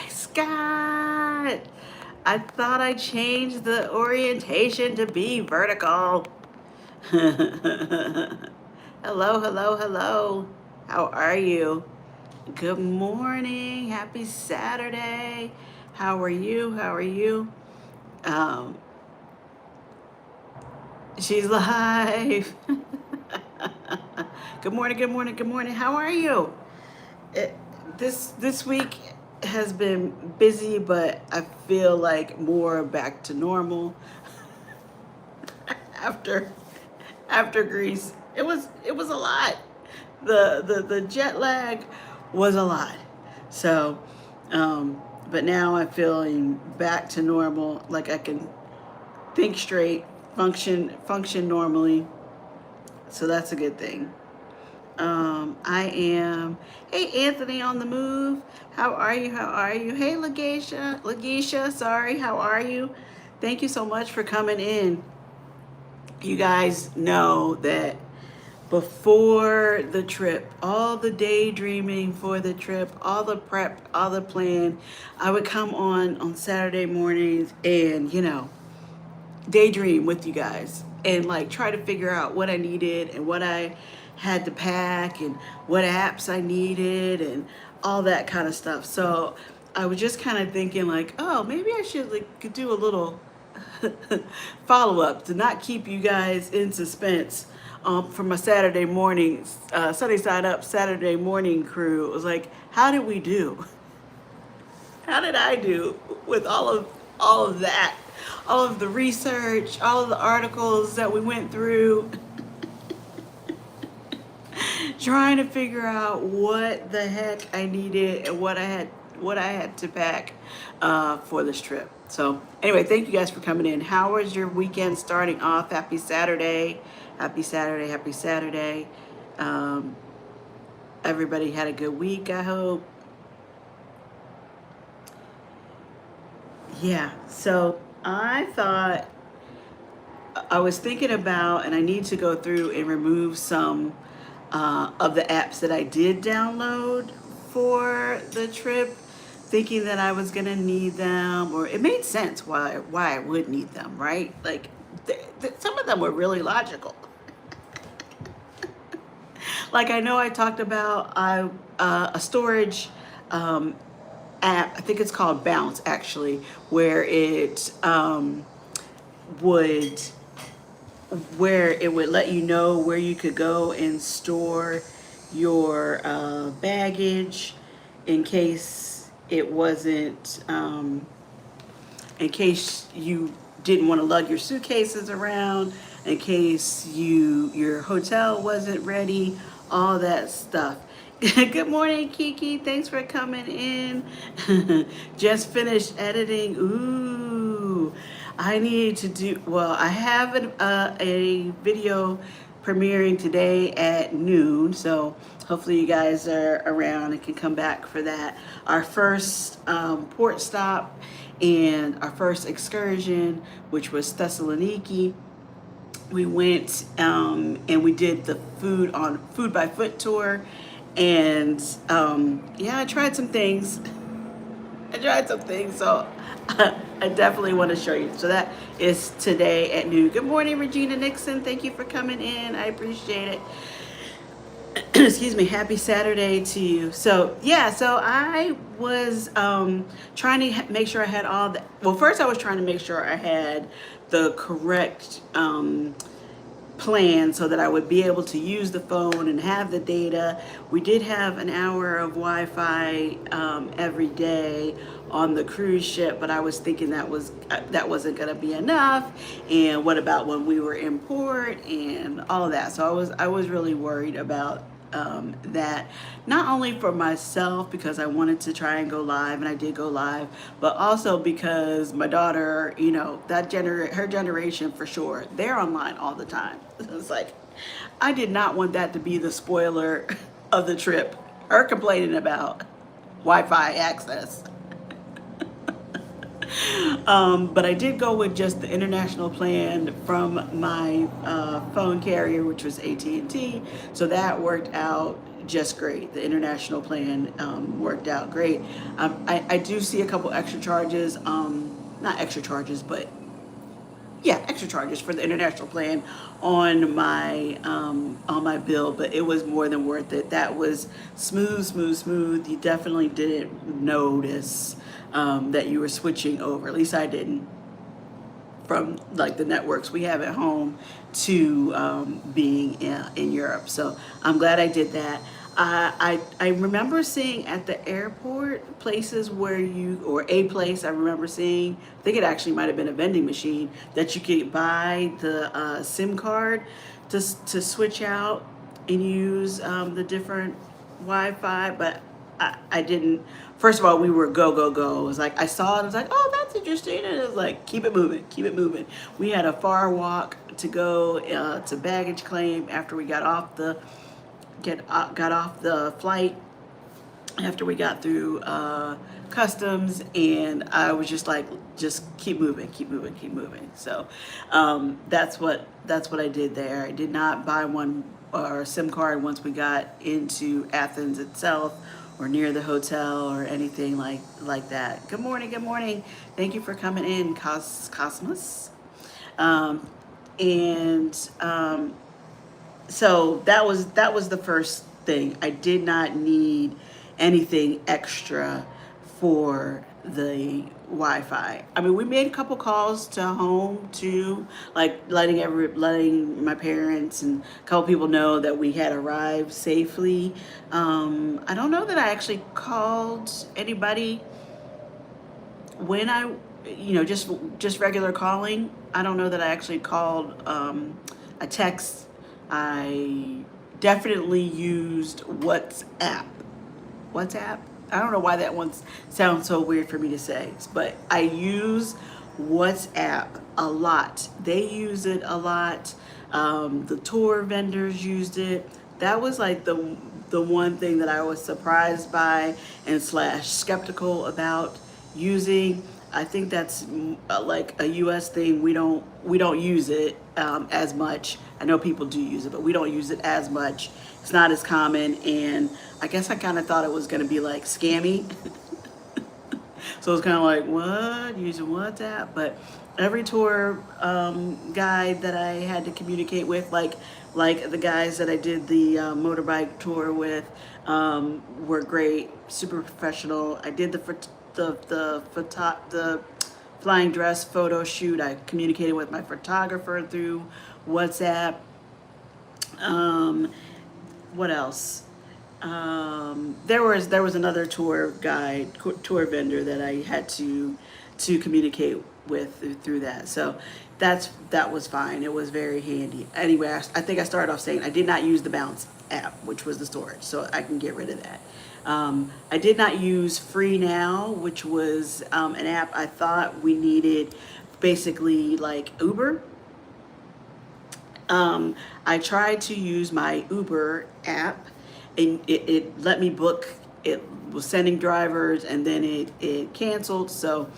Scott, I thought I changed the orientation to be vertical. Hello, hello, hello. How are you? Good morning. Happy Saturday. How are you? How are you? Um, she's live. Good morning, good morning, good morning. How are you? it, this week has been busy, but I feel like more back to normal after Greece. It was a lot. The jet lag was a lot. So, but now I'm feeling back to normal. Like I can think straight, function normally. So that's a good thing. I am. Hey, Anthony on the move. How are you? How are you? Hey, Lageisha. Sorry. How are you? Thank you so much for coming in. You guys know that before the trip, all the daydreaming for the trip, all the prep, all the plan, I would come on Saturday mornings and daydream with you guys and like try to figure out what I needed and what I had to pack and what apps I needed and all that kind of stuff. So I was just kind of thinking like, oh, maybe I should like do a little follow up to not keep you guys in suspense. For my Saturday morning, Sunday Side Up Saturday morning crew. It was like, how did we do? How did I do with all of that? All of the research, all of the articles that we went through, trying to figure out what the heck I needed and what I had to pack for this trip. So anyway, thank you guys for coming in. How was your weekend starting off? Happy Saturday. Happy Saturday. Happy Saturday. Um, Everybody had a good week, I hope. Yeah, so I thought I was thinking about, and I need to go through and remove some of the apps that I did download for the trip, thinking that I was gonna need them, or it made sense why I would need them, right? Like some of them were really logical. Like I know I talked about a storage um, app. I think it's called Bounce actually, where would it would let you know where you could go and store your baggage in case it wasn't in case you didn't want to lug your suitcases around, in case your hotel wasn't ready, all that stuff. Good morning, Kiki. Thanks for coming in. Just finished editing. Ooh, I need to do, well, I have a video premiering today at noon, so hopefully you guys are around and can come back for that. Our first port stop and our first excursion, which was Thessaloniki. We went and we did the food by foot tour, and yeah, I tried some things. So I definitely want to show you. So that is today at noon. Good morning, Regina Nixon. Thank you for coming in. I appreciate it. Excuse me. Happy Saturday to you. So yeah, so I was trying to make sure I had all the. Well, first I was trying to make sure I had the correct plan so that I would be able to use the phone and have the data. We did have an hour of Wi-Fi every day on the cruise ship, but I was thinking that wasn't going to be enough. And what about when we were in port and all of that? So I was really worried about that, not only for myself because I wanted to try and go live, and I did go live, but also because my daughter, her generation for sure, they're online all the time. It's like I did not want that to be the spoiler of the trip. Her complaining about Wi-Fi access. But I did go with just the international plan from my phone carrier, which was AT&T. So that worked out just great. The international plan worked out great. I do see a couple extra charges, not extra charges, but yeah, extra charges for the international plan on my bill, but it was more than worth it. That was smooth, smooth, smooth. You definitely didn't notice that you were switching over. At least I didn't, from like the networks we have at home to being in Europe. So I'm glad I did that. I remember seeing at the airport places where you, or a place I remember seeing, I think it actually might have been a vending machine, that you could buy the SIM card to switch out and use the different Wi-Fi, but I didn't. First of all, we were go, go, go. It was like, I saw it, I was like, oh, that's interesting. And it was like, keep it moving, keep it moving. We had a far walk to go to baggage claim after we got off the flight, after we got through customs, and I was just like, just keep moving, keep moving, keep moving. So that's what I did there. I did not buy one or a SIM card once we got into Athens itself, or near the hotel, or anything like that. Good morning, good morning. Thank you for coming in, Cosmos. And so that was the first thing. I did not need anything extra for the Wi-Fi. I mean, we made a couple calls to home too, like letting my parents and a couple people know that we had arrived safely. I don't know that I actually called anybody when just regular calling. I don't know that I actually called a text. I definitely used WhatsApp. WhatsApp? I don't know why that one sounds so weird for me to say, but I use WhatsApp a lot. They use it a lot. The tour vendors used it. That was like the one thing that I was surprised by and slash skeptical about using. I think that's like a U.S. thing. We don't use it as much. I know people do use it, but we don't use it as much. It's not as common, and I guess I kind of thought it was going to be like scammy. So it's kind of like, what, using WhatsApp? But every tour guide that I had to communicate with, like the guys that I did the motorbike tour with, were great, super professional. I did the flying dress photo shoot. I communicated with my photographer through WhatsApp. What else? There was another tour tour vendor that I had to communicate with through that. So that was fine. It was very handy. Anyway, I think I started off saying I did not use the Bounce app, which was the storage, so I can get rid of that. I did not use Free Now, which was an app I thought we needed, basically like Uber. I tried to use my Uber app, and it let me book. It was sending drivers, and then it canceled. So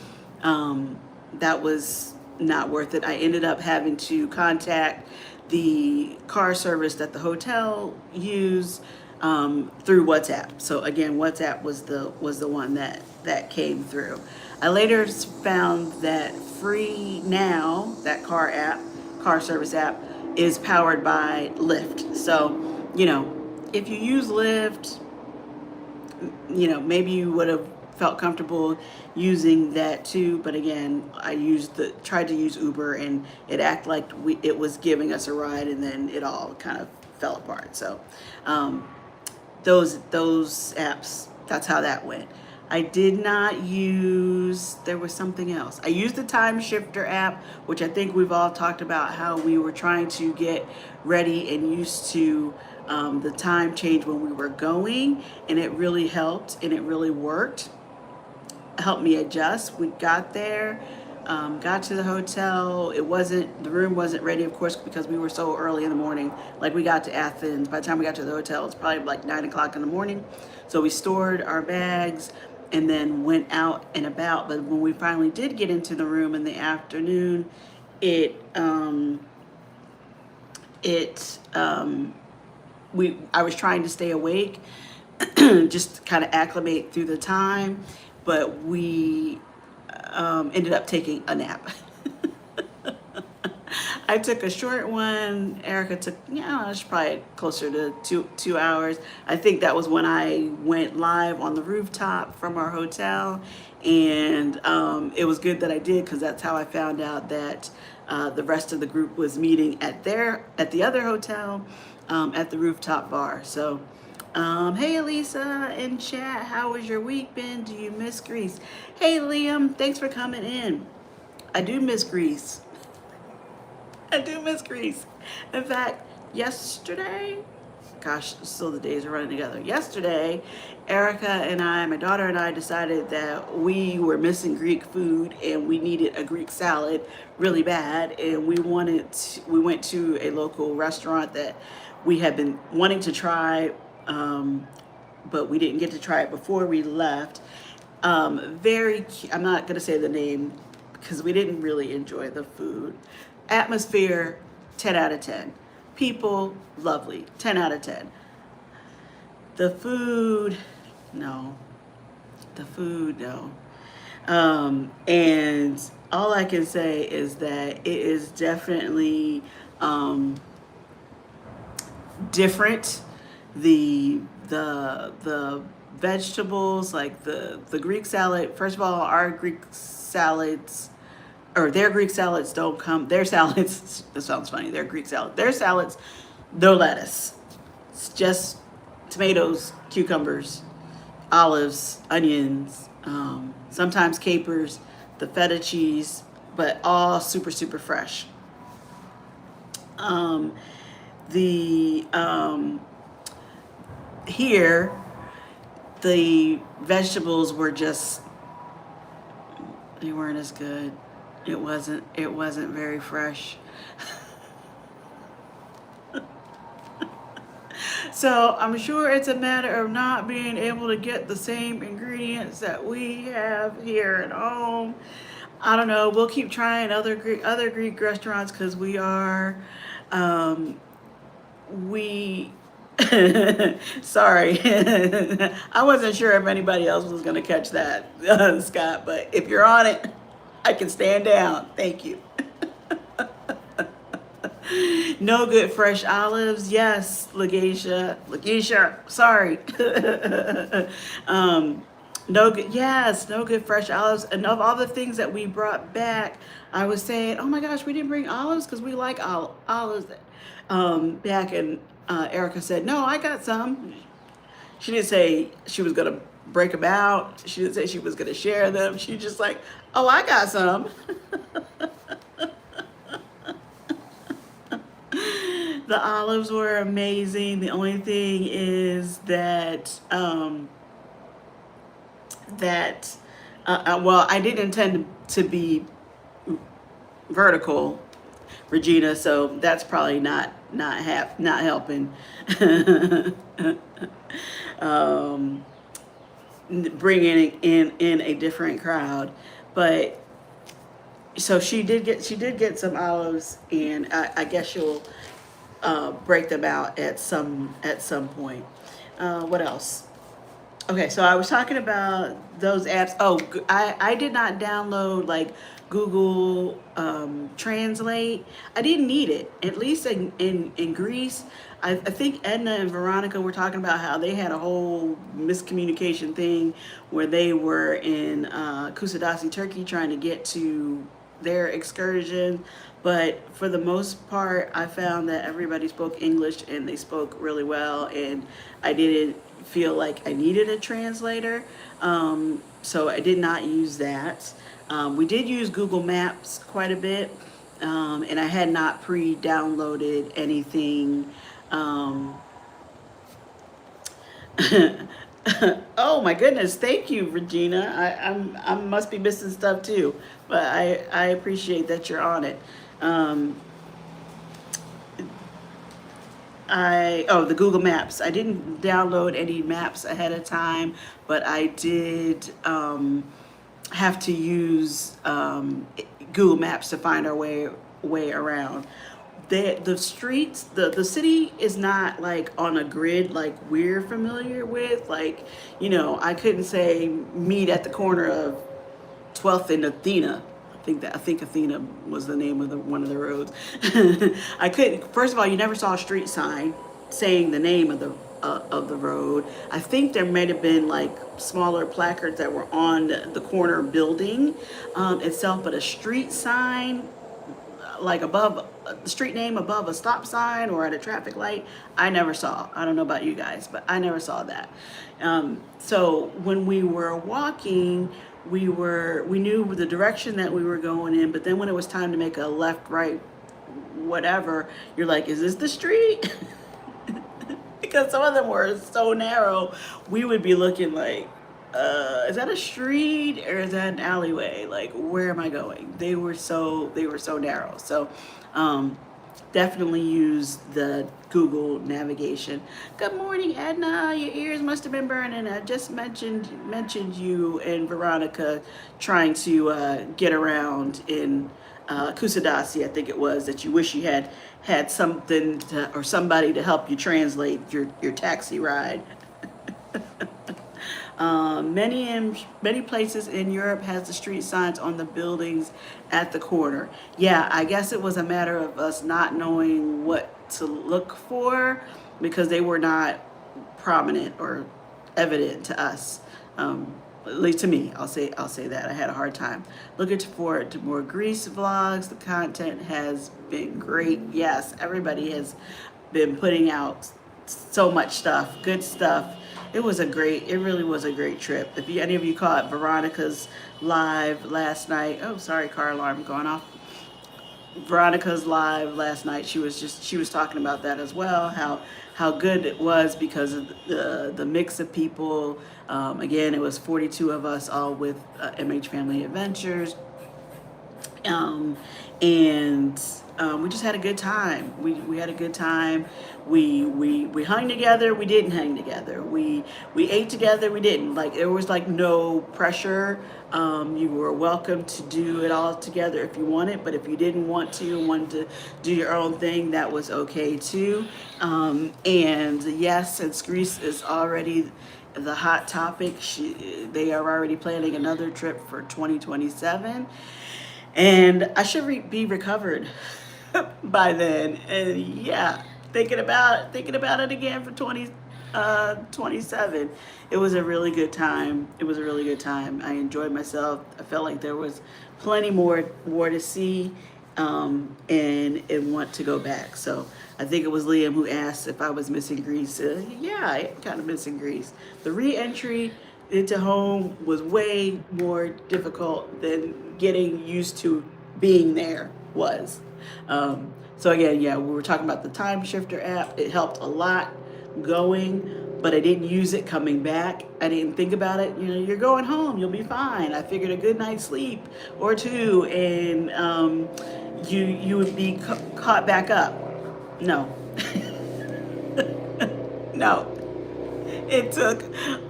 that was not worth it. I ended up having to contact the car service that the hotel used through WhatsApp. So again, WhatsApp was the one that came through. I later found that Free Now, that car service app, is powered by Lyft. So, if you use Lyft, maybe you would have felt comfortable using that too. But again, I tried to use Uber, and it acted like it was giving us a ride, and then it all kind of fell apart. So, those apps, that's how that went. I did not use, there was something else. I used the Time Shifter app, which I think we've all talked about how we were trying to get ready and used to the time change when we were going, and it really helped and it really worked. Helped me adjust. We got there, got to the hotel. The room wasn't ready, of course, because we were so early in the morning. Like, we got to Athens. By the time we got to the hotel, it's probably like 9 o'clock in the morning. So we stored our bags, and then went out and about. But when we finally did get into the room in the afternoon, it it I was trying to stay awake, just kind of acclimate through the time, but we ended up taking a nap. I took a short one. Erica took, it's probably closer to 2 hours. I think that was when I went live on the rooftop from our hotel, and it was good that I did, because that's how I found out that the rest of the group was meeting at the other hotel, at the rooftop bar. So, hey Alisa in chat, how was your week been? Do you miss Greece? Hey Liam, thanks for coming in. I do miss Greece. I do miss Greece. In fact, yesterday, gosh, still the days are running together. Yesterday, Erica and I, my daughter and I, decided that we were missing Greek food and we needed a Greek salad really bad. And we went to a local restaurant that we had been wanting to try, but we didn't get to try it before we left. I'm not going to say the name because we didn't really enjoy the food. Atmosphere, 10 out of 10. People, lovely, 10 out of 10. The food, no. The food, no. And all I can say is that it is definitely different. The vegetables, like the Greek salad. First of all, our Greek salads, or their Greek salads don't come. Their salads. This sounds funny. Their Greek salad. Their salads, no lettuce. It's just tomatoes, cucumbers, olives, onions, sometimes capers, the feta cheese, but all super super fresh. Here, the vegetables were just, they weren't as good. It wasn't very fresh. So I'm sure it's a matter of not being able to get the same ingredients that we have here at home. I don't know. We'll keep trying other Greek restaurants, because we are we sorry. I wasn't sure if anybody else was going to catch that, Scott, but if you're on it, I can stand down. Thank you. No good fresh olives. Yes, Lageisha, sorry. No good, yes, no good fresh olives. And of all the things that we brought back, I was saying, oh my gosh, we didn't bring olives because we like olives back. And Erica said, no, I got some. She didn't say she was going to break them out. She didn't say she was going to share them. She just like, oh, I got some. The olives were amazing. The only thing is that well, I didn't intend to be vertical, Regina, so that's probably not helping. Bringing in a different crowd, but so she did get some olives, and I guess she'll break them out at some point. What else? Okay, so I was talking about those apps. Oh, I did not download like Google Translate. I didn't need it. At least in Greece, I think Edna and Veronica were talking about how they had a whole miscommunication thing where they were in Kusadasi, Turkey, trying to get to their excursion. But for the most part, I found that everybody spoke English and they spoke really well, and I didn't feel like I needed a translator, so I did not use that. We did use Google Maps quite a bit, and I had not pre-downloaded anything. Oh my goodness, thank you, Regina. I must be missing stuff too, but I appreciate that you're on it. the Google Maps. I didn't download any maps ahead of time, but I did have to use Google Maps to find our way around. The streets, the city is not like on a grid like we're familiar with. Like, I couldn't say meet at the corner of 12th and Athena. I think Athena was the name of one of the roads. I couldn't. First of all, you never saw a street sign saying the name of the road. I think there might have been like smaller placards that were on the corner building itself, but a street sign like above the street name above a stop sign or at a traffic light, I never saw. I don't know about you guys, but I never saw that. So when we were walking, we knew the direction that we were going in, but then when it was time to make a left, right, whatever, you're like, is this the street? Because some of them were so narrow, we would be looking like, is that a street or is that an alleyway? Like, where am I going? They were so narrow. So, definitely use the Google navigation. Good morning, Edna. Your ears must have been burning. I just mentioned you and Veronica trying to get around in Kusadasi, I think it was, that you wish you had something or somebody to help you translate your taxi ride. Many places in Europe has the street signs on the buildings at the corner. Yeah, I guess it was a matter of us not knowing what to look for because they were not prominent or evident to us. At least to me, I'll say that I had a hard time. Looking forward to more Greece vlogs. The content has been great. Yes, everybody has been putting out so much stuff, good stuff. It really was a great trip. If any of you caught Veronica's live last night, oh, sorry, car alarm going off. Veronica's live last night, she was talking about that as well, how good it was because of the mix of people. Again, it was 42 of us all with MH Family Adventures. And we just had a good time. We had a good time. We hung together. We didn't hang together. We ate together. We didn't. Like, there was like no pressure. You were welcome to do it all together if you wanted, but if you didn't want to, wanted to do your own thing, that was okay too. And yes, since Greece is already the hot topic, they are already planning another trip for 2027. And I should be recovered by then. And yeah, thinking about it again for 27. It was a really good time. It was a really good time. I enjoyed myself. I felt like there was plenty more to see, and want to go back. So I think it was Liam who asked if I was missing Greece. Yeah, I am kind of missing Greece. The re-entry into home was way more difficult than getting used to being there was. So again, yeah, we were talking about the time shifter app. It helped a lot going, but I didn't use it coming back. I didn't think about it. You're going home, you'll be fine. I figured a good night's sleep or two, and you would be caught back up. No, no. It took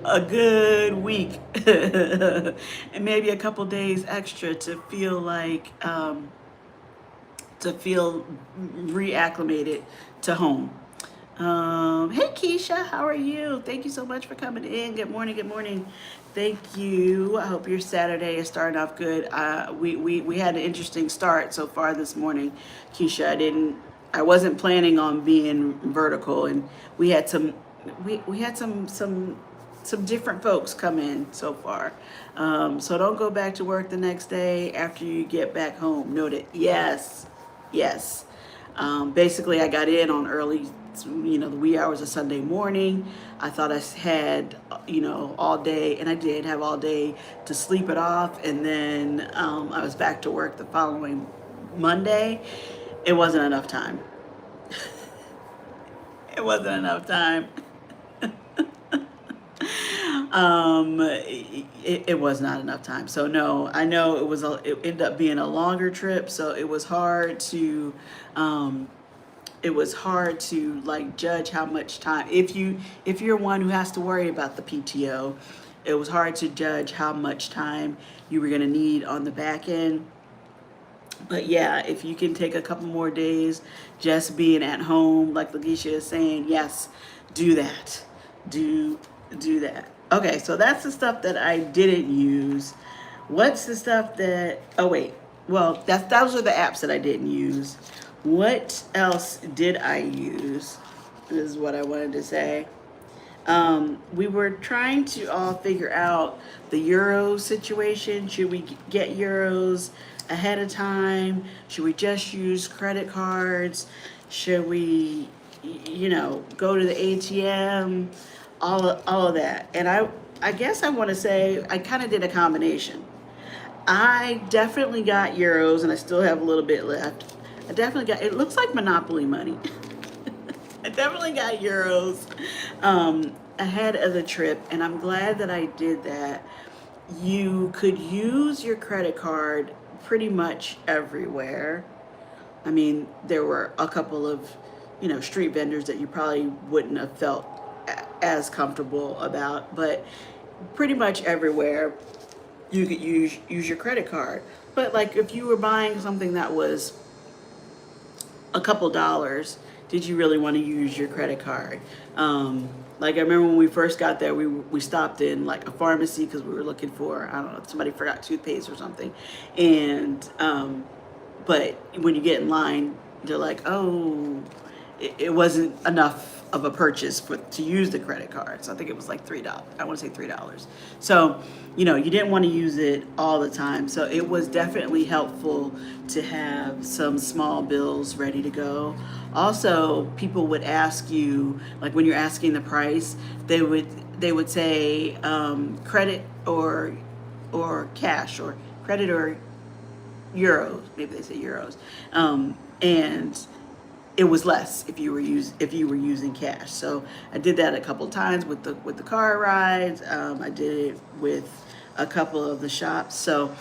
a good week and maybe a couple days extra to feel reacclimated to home. Hey Keisha, how are you? Thank you so much for coming in. Good morning, good morning. Thank you. I hope your Saturday is starting off good. We had an interesting start so far this morning, Keisha. I wasn't planning on being vertical, and we had some different folks come in so far. So don't go back to work the next day after you get back home. Noted. Yes. Basically, I got in on early, the wee hours of Sunday morning. I thought I had, all day, and I did have all day to sleep it off. And then I was back to work the following Monday. It wasn't enough time. It wasn't enough time. It was not enough time. So no, I know it ended up being a longer trip. So it was hard to it was hard to like judge how much time, if you're one who has to worry about the PTO, it was hard to judge how much time you were going to need on the back end. But yeah, if you can take a couple more days just being at home, like Lakeisha is saying, yes, do that. Do do that. Okay, so that's the stuff that I didn't use. What's the stuff that, oh wait, well, those are the apps that I didn't use. What else did I use? Is what I wanted to say. We were trying to all figure out the euro situation. Should we get euros ahead of time? Should we just use credit cards? Should we, go to the ATM? All of that. And I guess I want to say I kind of did a combination. I definitely got euros, and I still have a little bit left. I definitely got. It looks like Monopoly money. I definitely got euros ahead of the trip, and I'm glad that I did that. You could use your credit card pretty much everywhere. I mean, there were a couple of, street vendors that you probably wouldn't have felt as comfortable about, but pretty much everywhere you could use your credit card. But like if you were buying something that was a couple dollars, did you really want to use your credit card? Like I remember when we first got there, we stopped in like a pharmacy because we were looking for, I don't know, somebody forgot toothpaste or something, and but when you get in line, they're like, oh, it wasn't enough of a purchase to use the credit card. So I think it was like $3. I want to say $3. So, you didn't want to use it all the time. So it was definitely helpful to have some small bills ready to go. Also, people would ask you, like when you're asking the price, they would say credit or cash, or credit or euros. Maybe they say euros, and it was less if you were using cash. So I did that a couple times with the car rides. I did it with a couple of the shops. So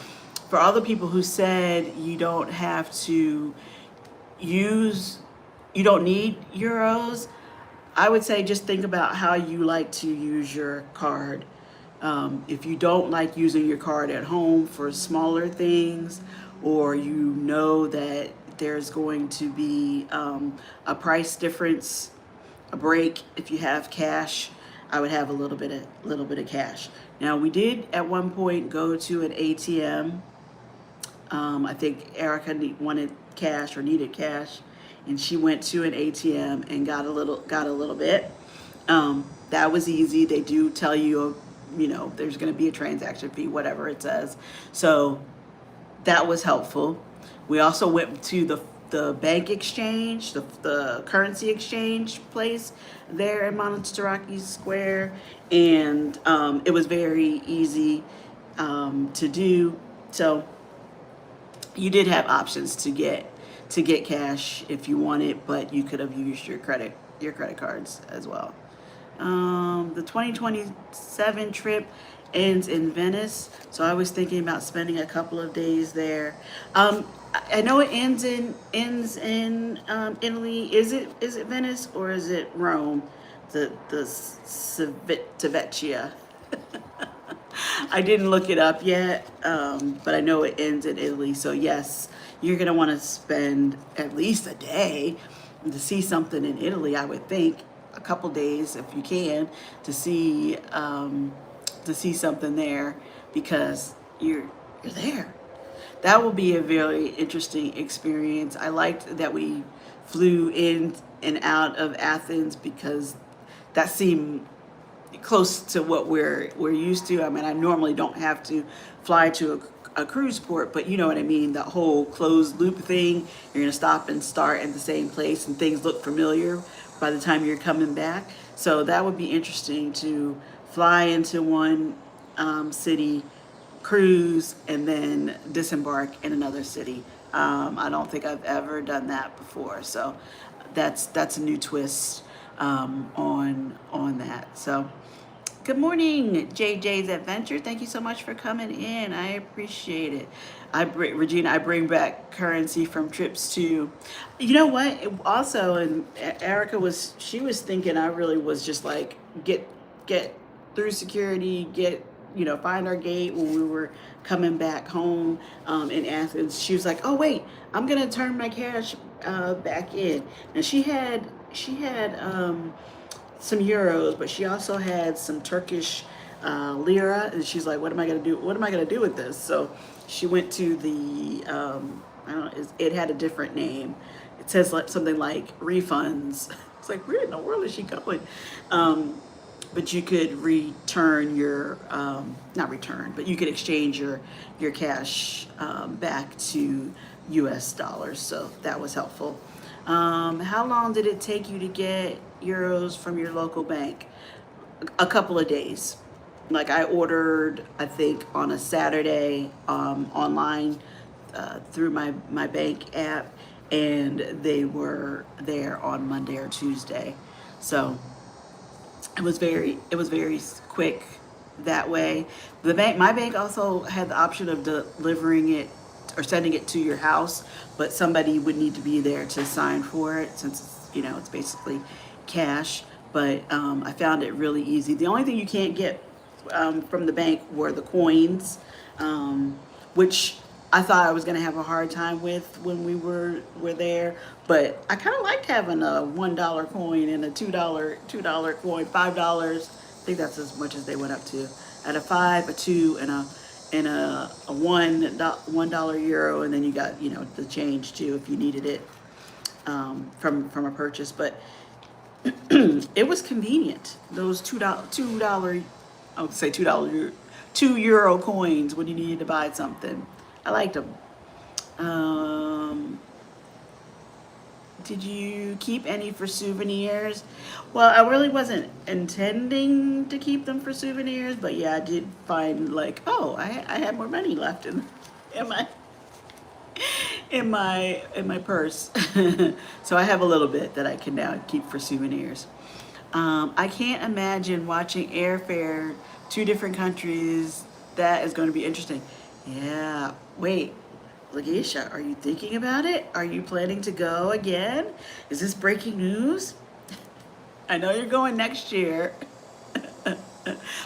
for all the people who said you don't have to you don't need euros, I would say just think about how you like to use your card. If you don't like using your card at home for smaller things, or you know that there's going to be a price difference, a break, if you have cash, I would have a little bit of cash. Now we did at one point go to an ATM. I think Erica wanted cash or needed cash, and she went to an ATM and got a little bit. That was easy. They do tell you, there's going to be a transaction fee, whatever it says. So that was helpful. We also went to the bank exchange, the currency exchange place there in Monterey Square, and it was very easy to do. So you did have options to get cash if you wanted, but you could have used your credit cards as well. The 2027 trip ends in Venice, so I was thinking about spending a couple of days there. I know it ends in Italy. Is it Venice or is it Rome? The Civitavecchia. I didn't look it up yet, but I know it ends in Italy. So yes, you're gonna want to spend at least a day to see something in Italy. I would think a couple days if you can to see something there, because you're there. That will be a very interesting experience. I liked that we flew in and out of Athens because that seemed close to what we're used to. I mean, I normally don't have to fly to a cruise port, but you know what I mean, that whole closed loop thing. You're gonna stop and start at the same place and things look familiar by the time you're coming back. So that would be interesting to fly into one city, cruise, and then disembark in another city. I don't think I've ever done that before, so that's a new twist on that. So Good morning, JJ's Adventure. Thank you so much for coming in. I appreciate it. Regina, I bring back currency from trips to, you know what? Also, and Erica she was thinking I really was just like get through security, find our gate when we were coming back home in Athens. She was like, oh wait, I'm gonna turn my cash back in, and she had some euros, but she also had some Turkish lira, and she's like, "What am I gonna do? What am I gonna do with this?" So she went to the I don't know, it had a different name. It says like something like refunds. It's like, where in the world is she going? But you could return your not return, but you could exchange your cash back to U.S. dollars. So that was helpful. How long did it take you to get euros from your local bank? A couple of days. Like I ordered, I think on a Saturday online through my bank app, and they were there on Monday or Tuesday. So it was very quick that way. My bank also had the option of delivering it or sending it to your house, but somebody would need to be there to sign for it since it's basically cash. But I found it really easy. The only thing you can't get from the bank were the coins, which I thought I was gonna have a hard time with when we were there. But I kind of liked having a $1 coin and a $2 coin, $5. I think that's as much as they went up to. At a five, a two, and a $1 euro, and then you got the change too if you needed it from a purchase. But it was convenient. Those $2, I would say $2, €2 coins when you needed to buy something. I liked them. Did you keep any for souvenirs? Well, I really wasn't intending to keep them for souvenirs, but yeah, I did find like, oh, I had more money left in my in my purse. So I have a little bit that I can now keep for souvenirs. I can't imagine watching airfare, two different countries. That is going to be interesting. Yeah. Wait, Lagisha, are you thinking about it? Are you planning to go again? Is this breaking news? I know you're going next year.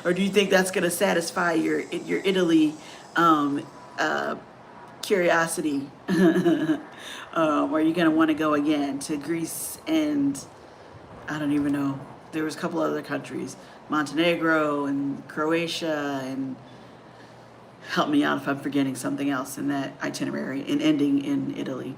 Or do you think that's going to satisfy your Italy curiosity? Or are you going to want to go again to Greece and I don't even know. There was a couple other countries, Montenegro and Croatia, and help me out if I'm forgetting something else in that itinerary and ending in Italy.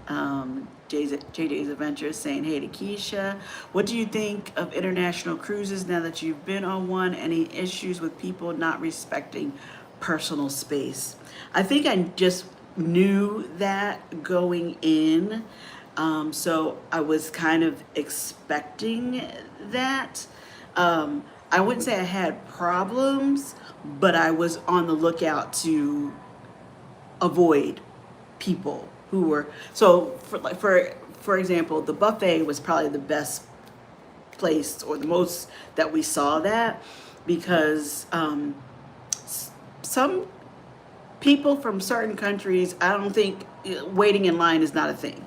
JJ's Adventures saying, hey to Keisha. What do you think of international cruises now that you've been on one? Any issues with people not respecting personal space? I think I just knew that going in. So I was kind of expecting that. I wouldn't say I had problems, but I was on the lookout to avoid people who were so for example, the buffet was probably the best place or the most that we saw that because some people from certain countries, I don't think waiting in line is not a thing.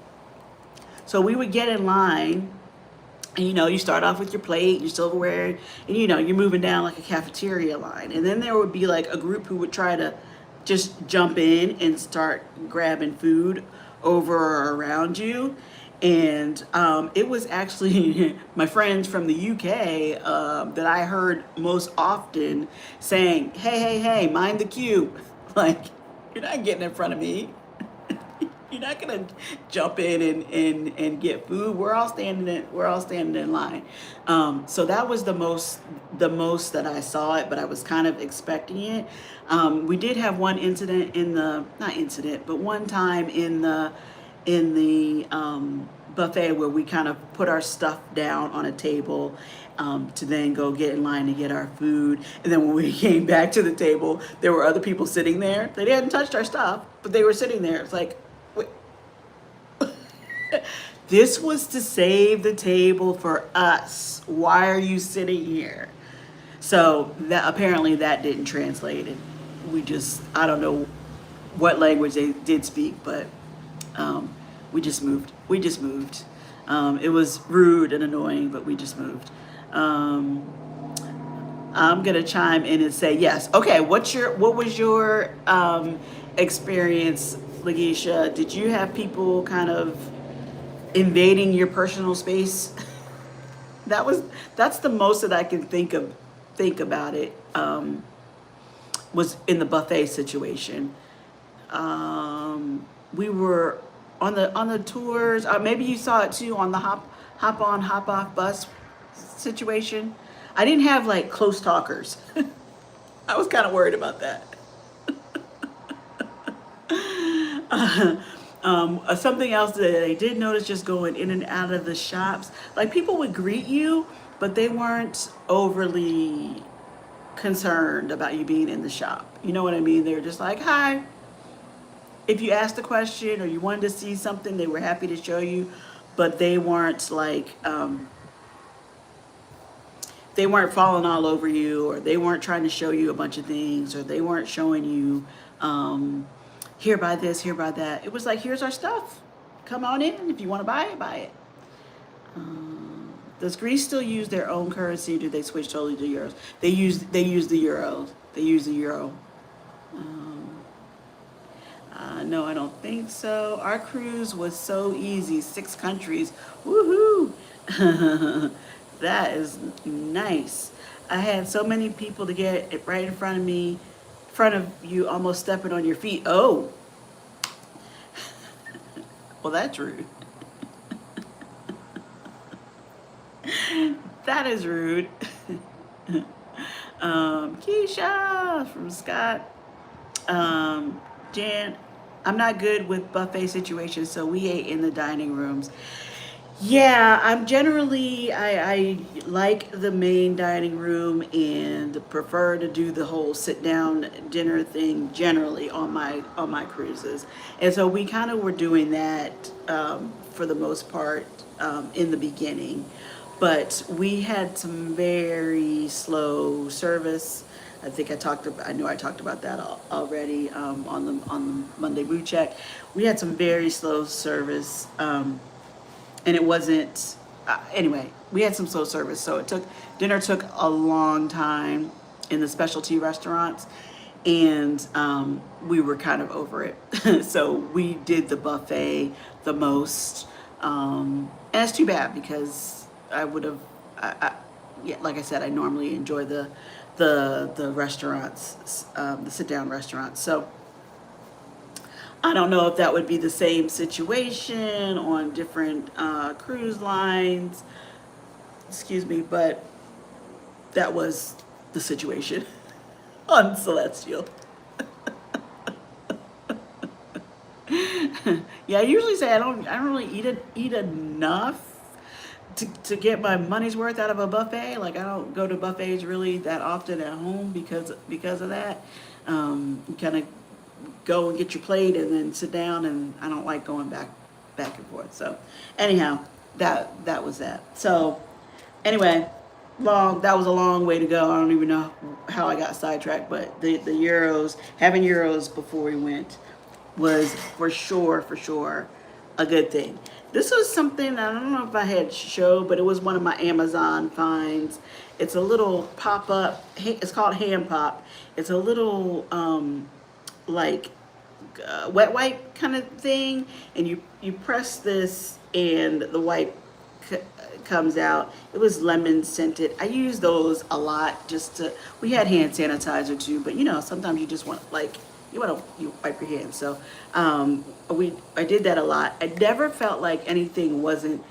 So we would get in line, and you start off with your plate, your silverware, and you're moving down like a cafeteria line. And then there would be like a group who would try to just jump in and start grabbing food over or around you. And it was actually my friends from the UK that I heard most often saying, hey, mind the queue. Like, you're not getting in front of me. You're not gonna jump in and get food. We're all standing in line. So that was the most that I saw it, but I was kind of expecting it. We did have one incident but one time in the buffet where we kind of put our stuff down on a table to then go get in line to get our food. And then when we came back to the table, there were other people sitting there. They hadn't touched our stuff, but they were sitting there. It's like, wait. This was to save the table for us. Why are you sitting here? So that apparently that didn't translate, and we just, I don't know what language they did speak, but um, we just moved. We just moved. It was rude and annoying, but we just moved. Um, I'm gonna chime in and say yes. Okay, what was your experience, Lagisha? Did you have people kind of invading your personal space? That was that's the most that I can think about it. Was in the buffet situation. We were on the tours. Maybe you saw it too on the hop on hop off bus situation. I didn't have like close talkers. I was kind of worried about that. Something else that I did notice just going in and out of the shops, like people would greet you, but they weren't overly concerned about you being in the shop. You know what I mean? They were just like, hi. If you asked a question or you wanted to see something, they were happy to show you, but they weren't falling all over you, or they weren't trying to show you a bunch of things, or they weren't showing you here buy this, here buy that. It was like, here's our stuff. Come on in. If you want to buy it, buy it. Does Greece still use their own currency? Or do they switch totally to euros? They use the euro. They use the euro. No, I don't think so. Our cruise was so easy. 6 countries. Woohoo! That is nice. I had so many people to get it right in front of me, in front of you, almost stepping on your feet. Oh, well, that's rude. That is rude. Keisha from Scott. Jan, I'm not good with buffet situations, so we ate in the dining rooms. Yeah, I'm generally I like the main dining room and prefer to do the whole sit down dinner thing generally on my cruises, and so we kind of were doing that for the most part in the beginning, but we had some very slow service. I think I know I talked about that already on the Monday Mood Check. We had some very slow service. And it wasn't anyway, we had some slow service, so dinner took a long time in the specialty restaurants, and we were kind of over it. So we did the buffet the most, and it's too bad because I would have yeah, like I said, I normally enjoy the restaurants, the sit down restaurants. So I don't know if that would be the same situation on different cruise lines. Excuse me, but that was the situation on Celestial. Yeah, I usually say I don't really eat enough to get my money's worth out of a buffet. Like I don't go to buffets really that often at home because of that. You kind of go and get your plate and then sit down, and I don't like going back and forth. So anyhow, that was that. So anyway, that was a long way to go. I don't even know how I got sidetracked, but the euros, having euros before we went was for sure a good thing. This was something I don't know if I had showed, but it was one of my Amazon finds. It's a little pop up. It's called Hand Pop. It's a little like wet wipe kind of thing, and you press this and the wipe comes out. It was lemon scented. I use those a lot just to. We had hand sanitizer too, but you know sometimes you just want you wipe your hands. So I did that a lot. I never felt like anything wasn't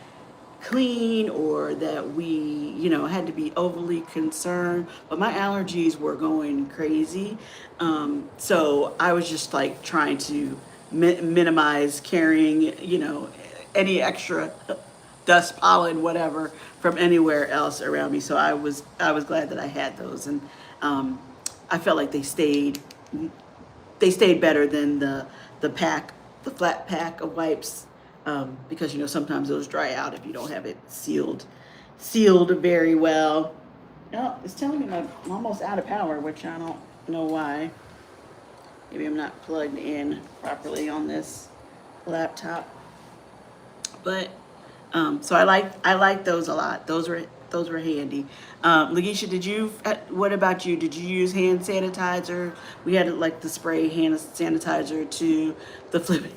clean or that we had to be overly concerned, but my allergies were going crazy, so I was just like trying to minimize carrying any extra dust, pollen, whatever from anywhere else around me. So I was glad that I had those, and I felt like they stayed better than the flat pack of wipes, because sometimes those dry out if you don't have it sealed very well. No, it's telling me I'm almost out of power, which I don't know why. Maybe I'm not plugged in properly on this laptop. But so I like those a lot. Those were handy. Lagisha, what about you? Did you use hand sanitizer? We had like the spray hand sanitizer to the flip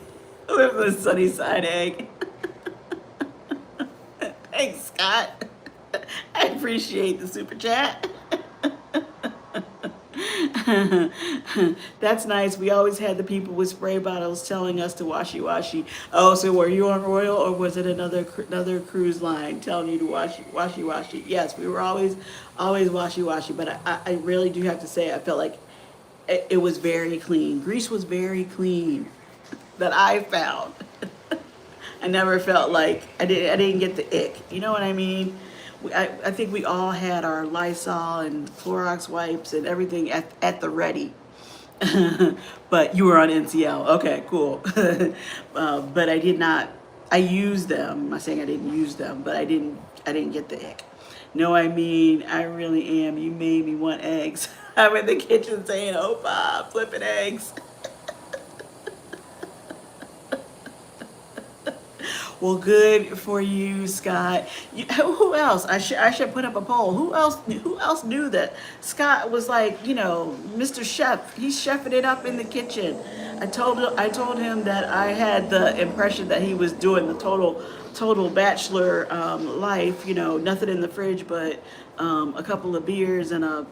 the sunny side egg. Thanks, Scott. I appreciate the super chat. That's nice. We always had the people with spray bottles telling us to washy. Oh, so were you on Royal or was it another cruise line telling you to washy? Yes, we were always washy. But I really do have to say I felt like it was very clean. Greece was very clean that I found. I never felt like I didn't get the ick. You know what I mean? I think we all had our Lysol and Clorox wipes and everything at the ready. But you were on NCL. Okay, cool. But I did not. I used them. I'm not saying I didn't use them, but I didn't get the ick. No, I mean I really am. You made me want eggs. I'm in the kitchen saying, "Oh, Bob, flipping eggs." Well, good for you, Scott. Who else? I should put up a poll. Who else knew that Scott was like, Mr. Chef? He's chefing it up in the kitchen. I told him that I had the impression that he was doing the total bachelor life. Nothing in the fridge but a couple of beers and a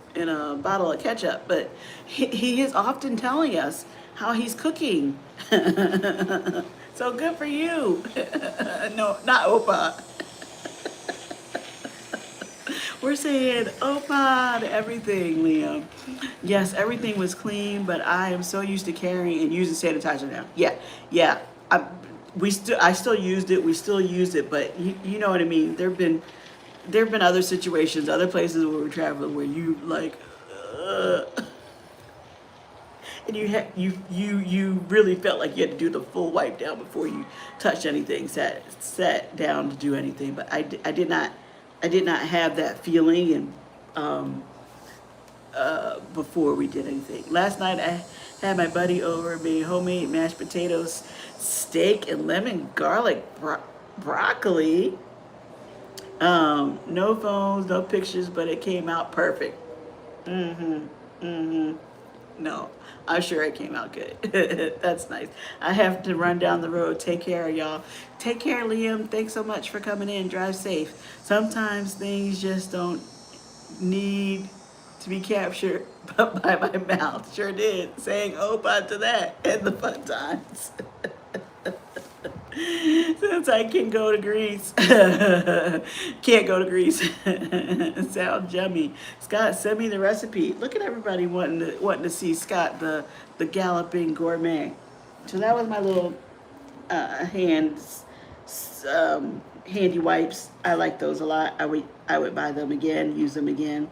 bottle of ketchup. But he is often telling us how he's cooking. So good for you. No, not Opa. We're saying Opa to everything, Liam. Yes, everything was clean, but I am so used to carrying and using sanitizer now. Yeah. I still used it. We still use it, but you know what I mean. There've been other situations, other places where we travel where you like. And you really felt like you had to do the full wipe down before you touched anything, sat down to do anything. But I did not have that feeling and before we did anything. Last night I had my buddy over, made homemade mashed potatoes, steak, and lemon garlic broccoli. No phones, no pictures, but it came out perfect. Mm-hmm. Mm-hmm. No, I'm sure it came out good. That's nice. I have to run down the road. Take care, y'all. Take care, Liam. Thanks so much for coming in. Drive safe. Sometimes things just don't need to be captured by my mouth. Sure did. Saying Opa to that and the fun times. Since I can go to Greece. Can't go to Greece. Sounds yummy. Scott, send me the recipe. Look at everybody wanting to see Scott, the galloping gourmet. So that was my little hands handy wipes. I like those a lot. I would buy them again, use them again.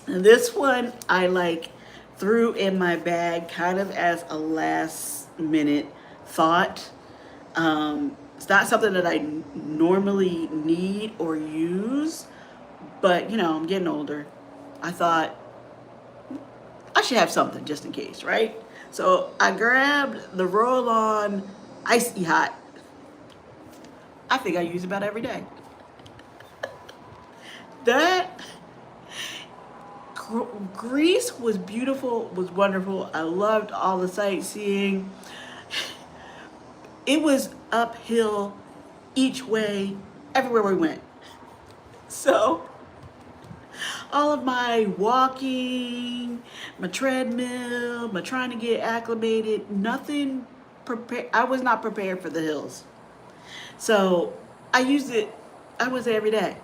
This one I threw in my bag kind of as a last minute thought. It's not something that I normally need or use, but I'm getting older. I thought I should have something just in case, right? So I grabbed the roll-on icy hot. I think I use it about every day. That Greece was beautiful, was wonderful. I loved all the sightseeing. It was uphill each way, everywhere we went. So all of my walking, my treadmill, my trying to get acclimated, nothing prepared. I was not prepared for the hills. So I used it, I would say every day.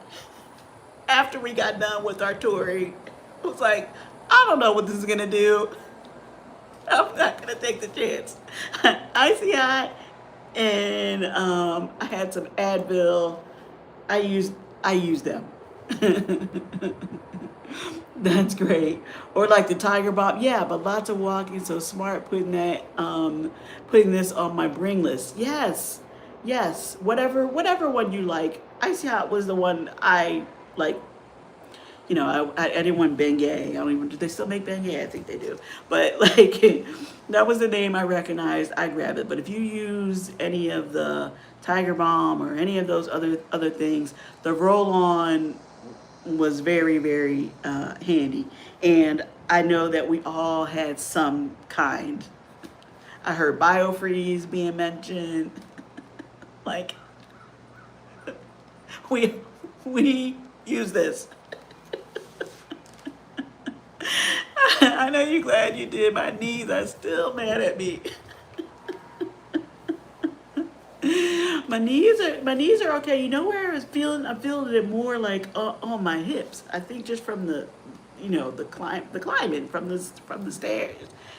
After we got done with our touring, I was like, I don't know what this is gonna do. I'm not gonna take the chance. Icy hot, and I had some Advil. I used them. That's great. Or like the Tiger Bomb. Yeah, but lots of walking. So smart putting this on my bring list. Yes. Whatever one you like. Icy hot was the one I like you know, I didn't want beignet. I don't even, do they still make beignet? I think they do. But like, that was the name I recognized. I grabbed it. But if you use any of the Tiger Balm or any of those other things, the roll-on was very, very handy. And I know that we all had some kind. I heard biofreeze being mentioned. Like, we we use this. I know you're glad you did. My knees are still mad at me. My knees are okay. You know where I was feeling? I'm feeling it more like on my hips. I think just from the, you know, the climbing from the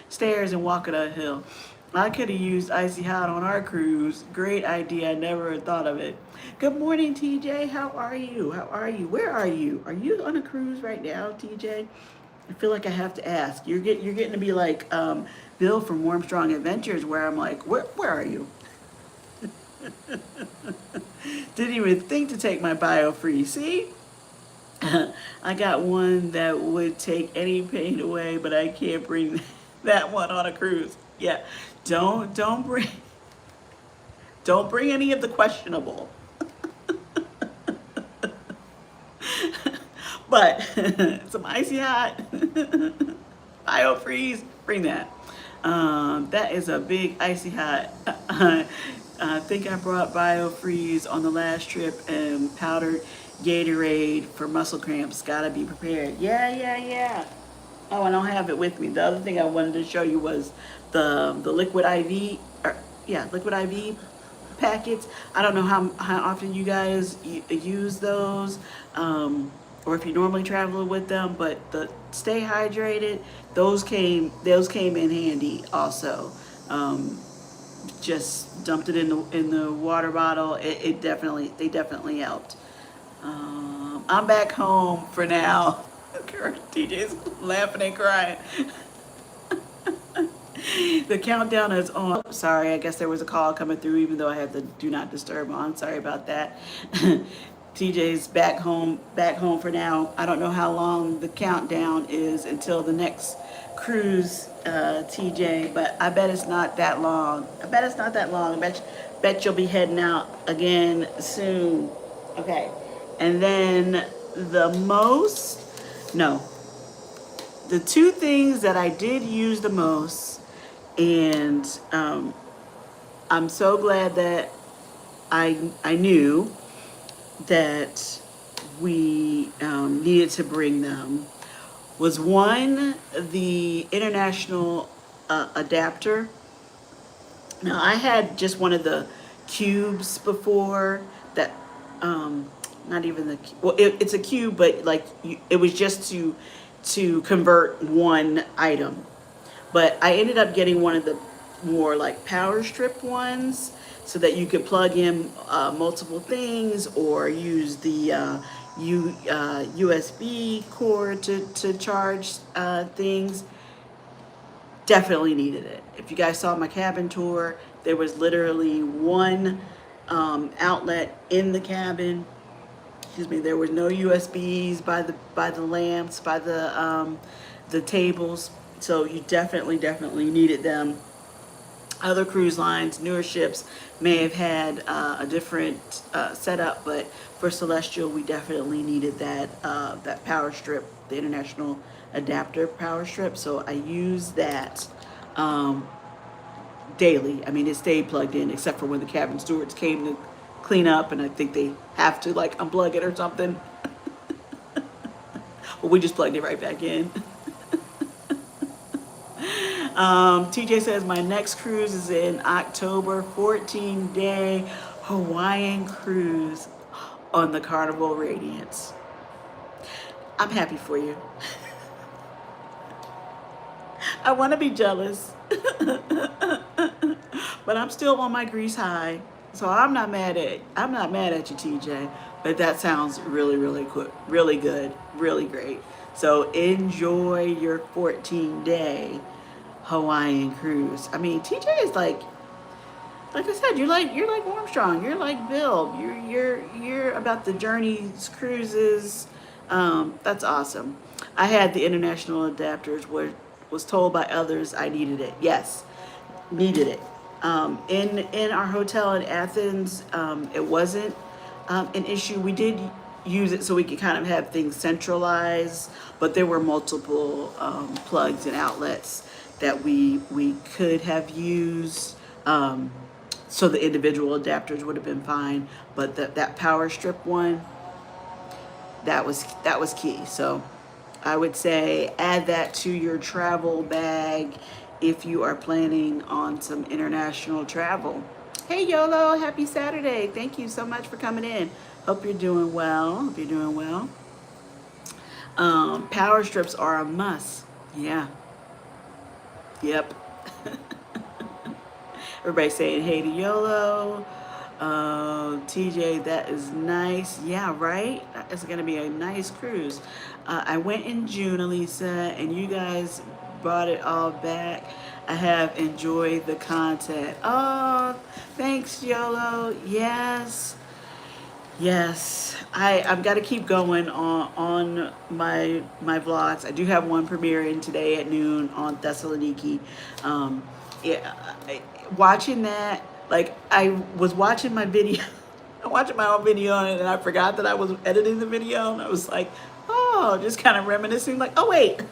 stairs and walking uphill. I could have used icy hot on our cruise. Great idea. I never thought of it. Good morning, TJ. How are you? How are you? Where are you? Are you on a cruise right now, TJ? I feel like I have to ask. You're getting to be like Bill from Warm Strong Adventures, where I'm like, where are you? Didn't even think to take my biofreeze. See, I got one that would take any pain away, but I can't bring that one on a cruise. Yeah, don't bring any of the questionable. But some icy hot biofreeze, bring that. That is a big icy hot. I think I brought biofreeze on the last trip and powdered Gatorade for muscle cramps. Gotta be prepared. Yeah. Oh, I don't have it with me. The other thing I wanted to show you was the liquid IV. Yeah, liquid IV packets. I don't know how often you guys use those, or if you normally travel with them, but the stay hydrated, those came in handy also. Just dumped it in the water bottle. It definitely, they definitely helped. I'm back home for now. TJ's laughing and crying. The countdown is on. Sorry, I guess there was a call coming through, even though I had the do not disturb on. Sorry about that. TJ's back home for now. I don't know how long the countdown is until the next cruise, TJ, but I bet it's not that long. I bet you'll be heading out again soon. Okay. And then no, the two things that I did use the most, and I'm so glad that I knew that we needed to bring them, was one, the international adapter. Now, I had just one of the cubes before that, not even the, well, it's a cube, but like it was just to convert one item. But I ended up getting one of the more like power strip ones, so that you could plug in multiple things, or use the USB cord to charge things. Definitely needed it. If you guys saw my cabin tour, there was literally one outlet in the cabin. Excuse me. There was no USBs by the lamps, by the tables. So you definitely needed them. Other cruise lines, newer ships, may have had a different setup, but for Celestial, we definitely needed that power strip, the international adapter power strip. So I used that daily. I mean, it stayed plugged in, except for when the cabin stewards came to clean up, and I think they have to like unplug it or something. Well, we just plugged it right back in. TJ says my next cruise is in October, 14-day Hawaiian cruise on the Carnival Radiance. I'm happy for you. I want to be jealous, but I'm still on my grease high, so I'm not mad at you, TJ. But that sounds really good, really great. So enjoy your 14-day Hawaiian cruise. I mean, TJ is like I said, you're like Armstrong. You're like Bill. You're about the journeys, cruises, That's awesome. I had the international adapters where was told by others I needed it. Yes, needed it. In our hotel in Athens, it wasn't an issue. We did use it so we could kind of have things centralized, but there were multiple plugs and outlets that we could have used. So the individual adapters would have been fine, but that power strip one, that was key. So I would say add that to your travel bag if you are planning on some international travel. Hey YOLO, happy Saturday. Thank you so much for coming in. Hope you're doing well. Hope you're doing well. Power strips are a must. Yeah. Yep. Everybody saying hey to YOLO. TJ, that is nice. Yeah, right? It's going to be a nice cruise. I went in June, Alisa, and you guys brought it all back. I have enjoyed the content. Oh, thanks, YOLO. Yes. Yes, I've got to keep going on my vlogs. I do have one premiering today at noon on Thessaloniki. Yeah, watching that, like I was watching my video, I'm watching my own video on it, and I forgot that I was editing the video, and I was like, oh, just kind of reminiscing, like, oh wait,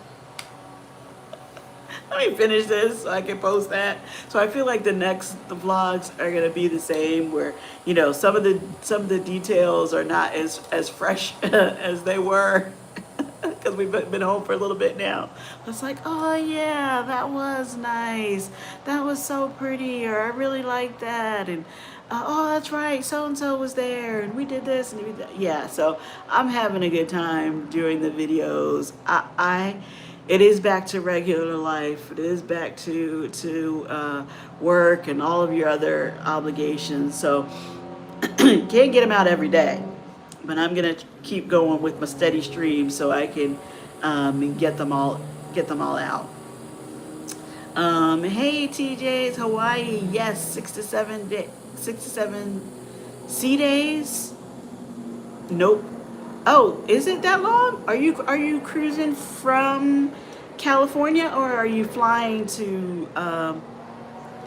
let me finish this so I can post that. So I feel like the vlogs are gonna be the same, where some of the details are not as fresh as they were because we've been home for a little bit now. It's like, oh yeah, that was nice. That was so pretty, or I really like that, and oh, that's right, so and so was there, and we did this and we did that. Yeah. So I'm having a good time doing the videos. It is back to regular life. It is back to work and all of your other obligations. So can't get them out every day, but I'm gonna keep going with my steady stream so I can get them all out. Hey TJ's Hawaii, yes, 6 to 7 sea days. Nope. Oh, is it that long? Are you cruising from California, or are you flying to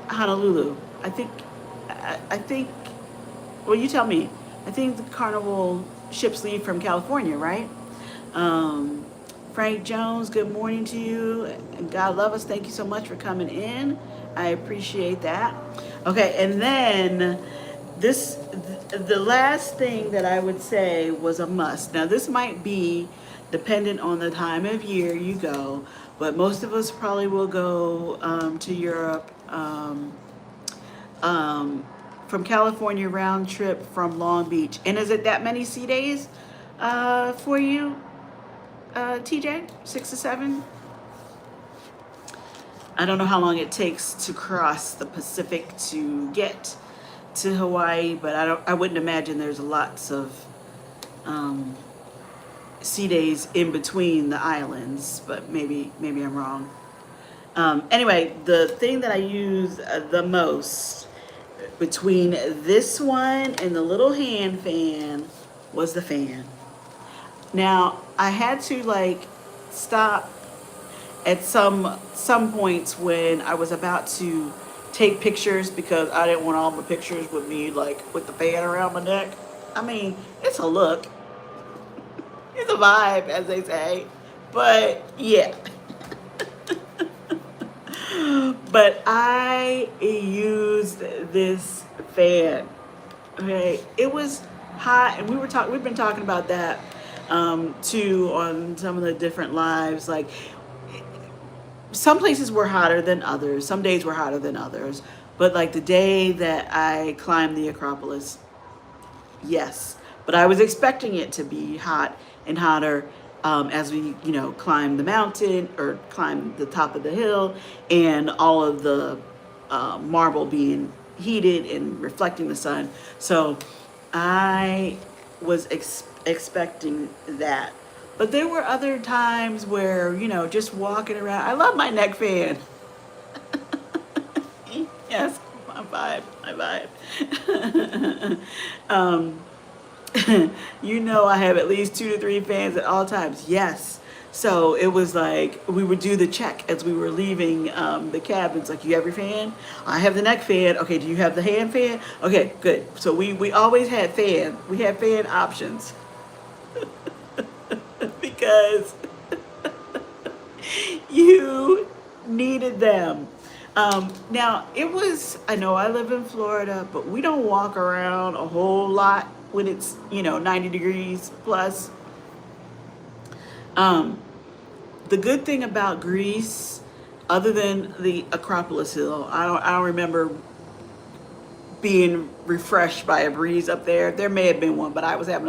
Honolulu? I think. Well, you tell me. I think the Carnival ships leave from California, right? Frank Jones, good morning to you. And God love us. Thank you so much for coming in. I appreciate that. Okay, and then the last thing that I would say was a must. Now this might be dependent on the time of year you go, but most of us probably will go to Europe from California, round trip from Long Beach. And is it that many sea days for you, TJ? 6 to 7? I don't know how long it takes to cross the Pacific to get to Hawaii, but I wouldn't imagine there's lots of sea days in between the islands, but maybe I'm wrong. Anyway, the thing that I use the most between this one and the little hand fan was the fan. Now I had to like stop at some points when I was about to take pictures, because I didn't want all my pictures with me like with the fan around my neck. I mean, it's a look, it's a vibe, as they say, but yeah. But I used this fan. Okay, it was hot, and we've been talking about that too on some of the different lives. Like, some places were hotter than others. Some days were hotter than others. But like the day that I climbed the Acropolis, yes. But I was expecting it to be hot and hotter as we, climb the mountain or climb the top of the hill, and all of the marble being heated and reflecting the sun. So I was expecting that. But there were other times where, just walking around. I love my neck fan. Yes, my vibe. You know I have at least 2 to 3 fans at all times. Yes. So it was like we would do the check as we were leaving the cabins. Like, you have your fan? I have the neck fan. Okay, do you have the hand fan? Okay, good. So we always had fan. We had fan options because you needed them. Now, it was, I know I live in Florida, but we don't walk around a whole lot when it's, 90 degrees plus. Um, the good thing about Greece, other than the Acropolis Hill, I don't remember being refreshed by a breeze up there. There may have been one, but I was having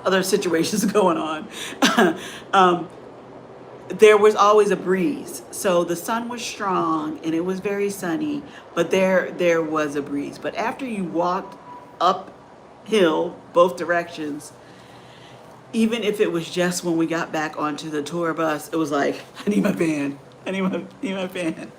other situations going on. um, there was always a breeze, so the sun was strong and it was very sunny, but there was a breeze. But after you walked uphill both directions, even if it was just when we got back onto the tour bus, it was like, I need my van. I need my van.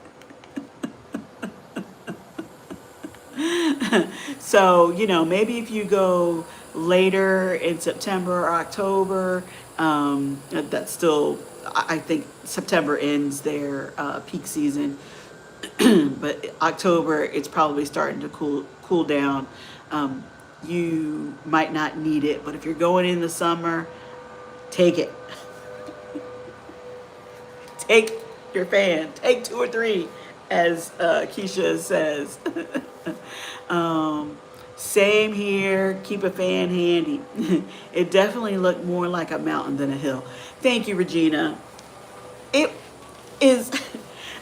So, maybe if you go later in September or October, that's still, I think September ends their peak season, but October, it's probably starting to cool down. You might not need it, but if you're going in the summer, take it. Take your fan. Take 2 or 3, as Keisha says. Same here. Keep a fan handy. It definitely looked more like a mountain than a hill. Thank you, Regina. It is,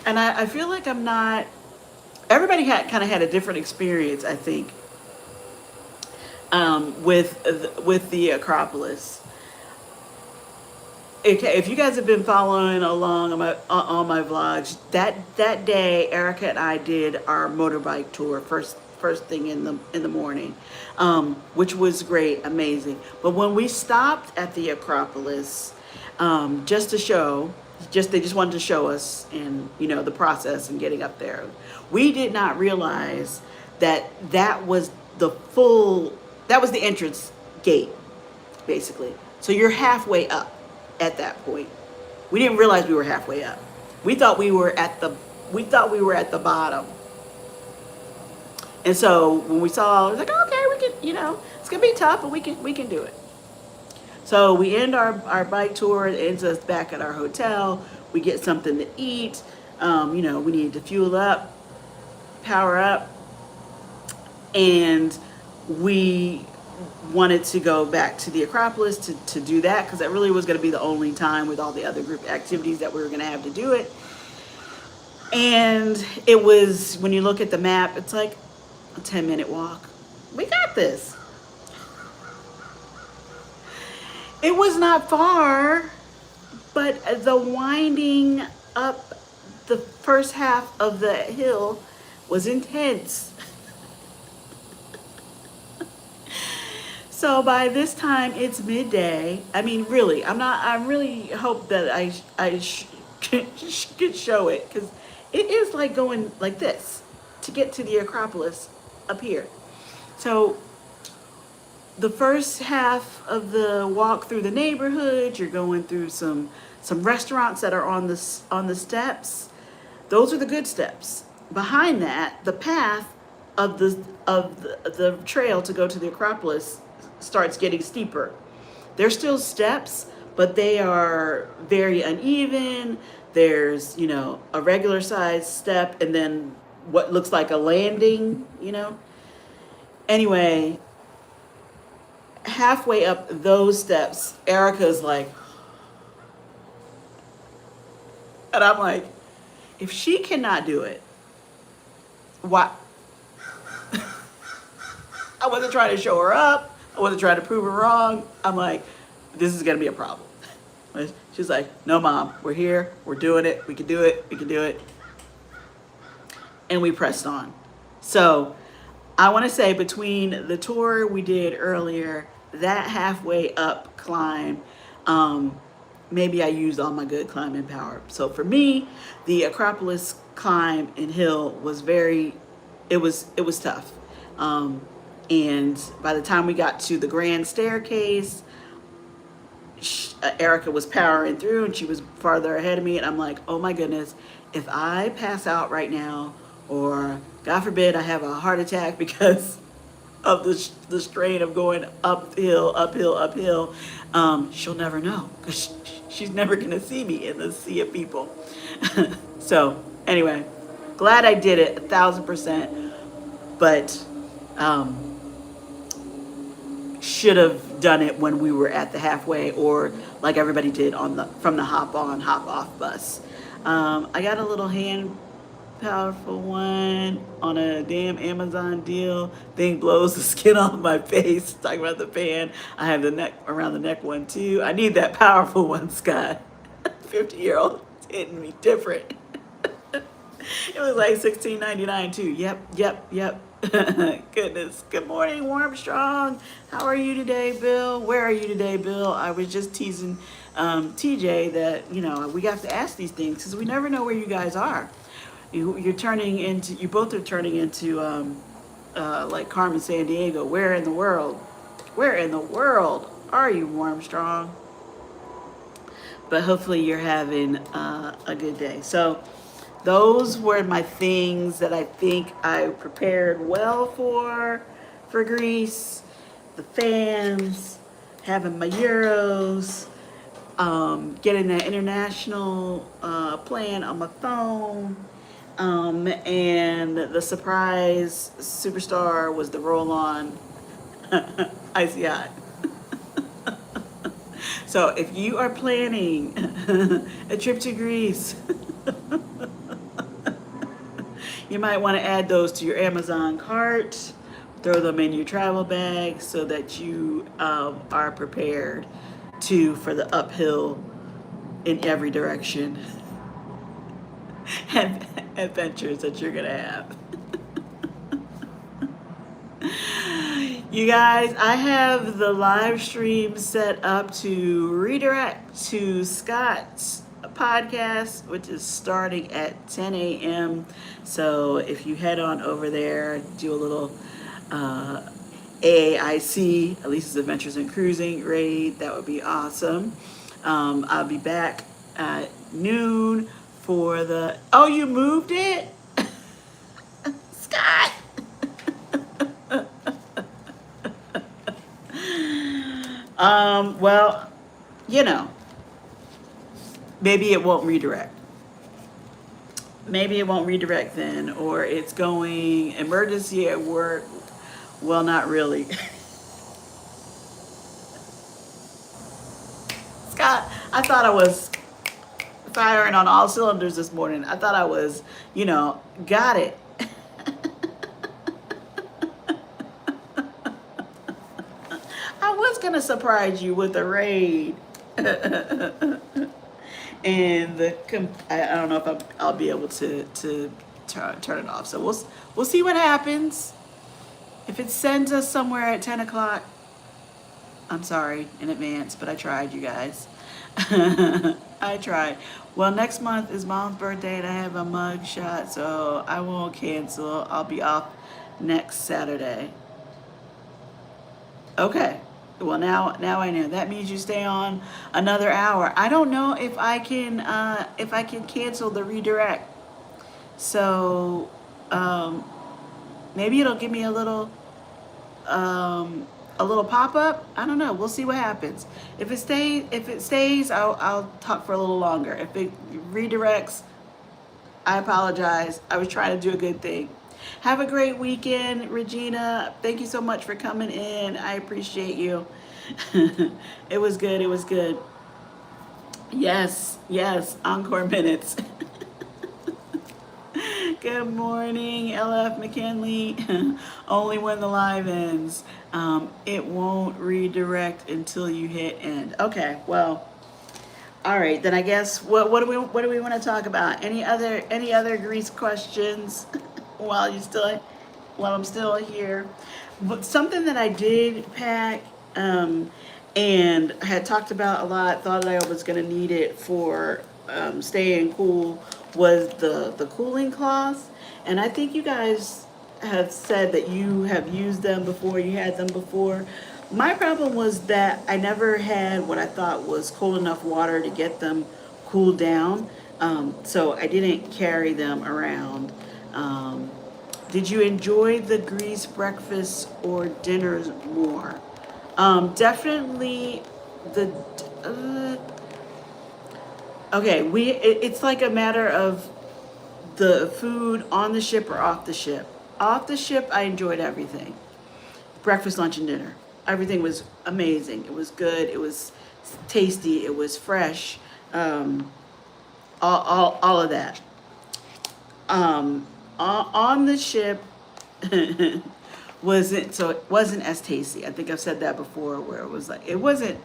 and I feel like I'm not. Everybody kind of had a different experience, I think, with the Acropolis. Okay, if you guys have been following along on my vlogs, that day Erica and I did our motorbike tour first thing in the morning, which was great, amazing. But when we stopped at the Acropolis, just to show, they just wanted to show us, and the process and getting up there, we did not realize that was the entrance gate, basically. So you're halfway up at that point. We didn't realize we were halfway up. We thought we were at the bottom. And so when we saw, it was like, okay, we can, it's gonna be tough, but we can do it. So we end our bike tour. It ends us back at our hotel. We get something to eat. We need to fuel up, power up, and we wanted to go back to the Acropolis to do that, because that really was going to be the only time with all the other group activities that we were going to have to do it. And it was, when you look at the map, it's like a 10-minute walk. We got this. It was not far, but the winding up the first half of the hill was intense. So by this time it's midday. I mean, really, I really hope that I could show it, because it is like going like this to get to the Acropolis up here. So the first half of the walk through the neighborhood, you're going through some restaurants that are on the steps. Those are the good steps. Behind that, the path of the trail to go to the Acropolis starts getting steeper. There's still steps, but they are very uneven. There's, a regular size step and then what looks like a landing, Anyway, halfway up those steps, Erica's like, and I'm like, if she cannot do it, why? I wasn't trying to show her up. I wasn't trying to prove her wrong. I'm like, this is going to be a problem. She's like, no, Mom, we're here. We're doing it. We can do it. We can do it. And we pressed on. So I want to say, between the tour we did earlier, that halfway up climb, maybe I used all my good climbing power. So for me, the Acropolis climb and hill was it was tough. And by the time we got to the grand staircase, Erica was powering through and she was farther ahead of me. And I'm like, oh my goodness, if I pass out right now, or God forbid I have a heart attack because of the strain of going uphill, uphill, uphill, she'll never know because she's never going to see me in the sea of people. So anyway, glad I did it 1,000%, but should have done it when we were at the halfway, or like everybody did on the from the hop on hop off bus. I got a little hand powerful one on a damn Amazon deal. Thing blows the skin off my face. Talking about the fan, I have the neck around the neck one too. I need that powerful one, Scott. 50-year-old hitting me different. It was like $16.99 too. Yep. Goodness. Good morning, Warm Strong. How are you today, Bill? Where are you today, Bill? I was just teasing TJ that, we have to ask these things because we never know where you guys are. You both are turning into like Carmen Sandiego. Where in the world? Where in the world are you, Warm Strong? But hopefully you're having a good day. So those were my things that I think I prepared well for Greece. The fans, having my Euros, getting that international plan on my phone, and the surprise superstar was the roll-on icy hot. So if you are planning a trip to Greece, you might want to add those to your Amazon cart, throw them in your travel bag so that you are prepared for the uphill in every direction and adventures that you're going to have. You guys, I have the live stream set up to redirect to Scott's podcast, which is starting at 10 a.m. So if you head on over there, do a little AAIC, Alisa's Adventures in Cruising raid, that would be awesome. I'll be back at noon for the... Oh, you moved it? Scott! Well, maybe it won't redirect. Maybe it won't redirect then, or it's going emergency at work. Well, not really. Scott, I thought I was firing on all cylinders this morning. I thought I was, got it. I was going to surprise you with a raid. And I don't know if I'll be able to turn it off. So we'll see what happens. If it sends us somewhere at 10 o'clock, I'm sorry in advance, but I tried, you guys. I tried. Well, next month is Mom's birthday and I have a mug shot, so I won't cancel. I'll be off next Saturday. Okay. Well, now I know. That means you stay on another hour. I don't know if I can cancel the redirect. So maybe it'll give me a little pop-up. I don't know. We'll see what happens. If it stays, I'll talk for a little longer. If it redirects, I apologize. I was trying to do a good thing. Have a great weekend, Regina. Thank you so much for coming in. I appreciate you. It was good. It was good. Yes. Encore minutes. Good morning, LF McKinley. Only when the live ends. It won't redirect until you hit end. Okay, well, all right. Then I guess what do we want to talk about? Any other Greece questions while I'm still here? But something that I did pack and had talked about a lot, thought that I was going to need it for staying cool, was the cooling cloth. And I think you guys have said that you have used them before, you had them before. My problem was that I never had what I thought was cold enough water to get them cooled down. So I didn't carry them around. Um, did you enjoy the grease breakfasts or dinners more? Definitely the. Uh, okay, it's like a matter of the food on the ship or off the ship. Off the ship, I enjoyed everything. Breakfast, lunch, and dinner. Everything was amazing. It was good. It was tasty. It was fresh. Um, all of that. On the ship wasn't so it wasn't as tasty. I think I've said that before, where it was like it wasn't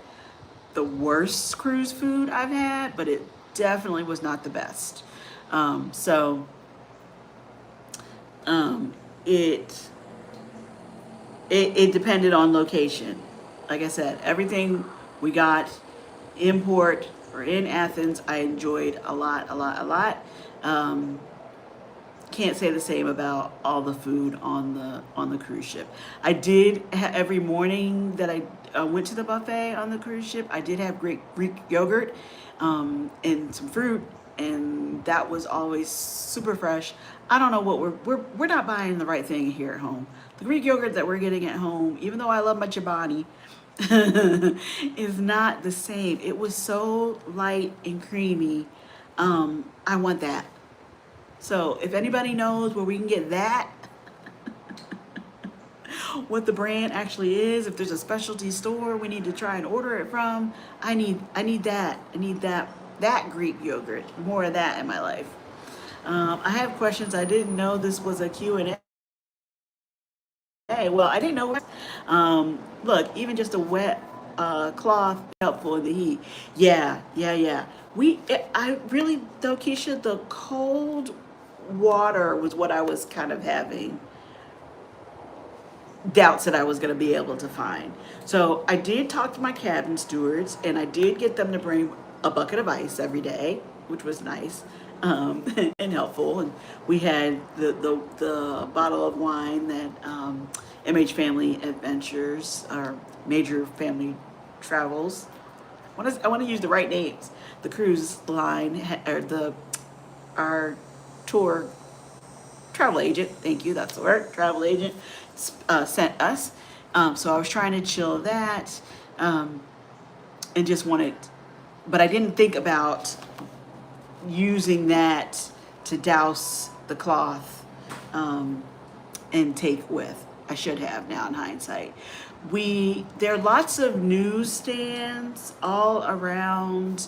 the worst cruise food I've had, but it definitely was not the best. So um, it, it depended on location. Like I said, everything we got import or in Athens, I enjoyed a lot, a lot, a lot. Um, can't say the same about all the food on the cruise ship. I did every morning that I went to the buffet on the cruise ship. I did have Greek yogurt and some fruit, and that was always super fresh. I don't know what we're not buying the right thing here at home. The Greek yogurt that we're getting at home, even though I love my Chobani, is not the same. It was so light and creamy. I want that. So if anybody knows where we can get that, what the brand actually is, if there's a specialty store we need to try and order it from, I need that. I need that Greek yogurt. More of that in my life. I have questions. I didn't know this was a Q and A. Well, I didn't know. Look, even just a wet cloth helpful in the heat. Yeah, yeah, yeah. I really though, Keisha, the cold water was what I was kind of having doubts that I was going to be able to find. So I did talk to my cabin stewards, and I did get them to bring a bucket of ice every day, which was nice and helpful. And we had the bottle of wine that MH Family Adventures, our major family travels. I want to use the right names. The cruise line or the our tour travel agent, thank you, that's the word, travel agent, sent us. So I was trying to chill that um, and just wanted, but I didn't think about using that to douse the cloth and take with. I should have now in hindsight. There are lots of newsstands all around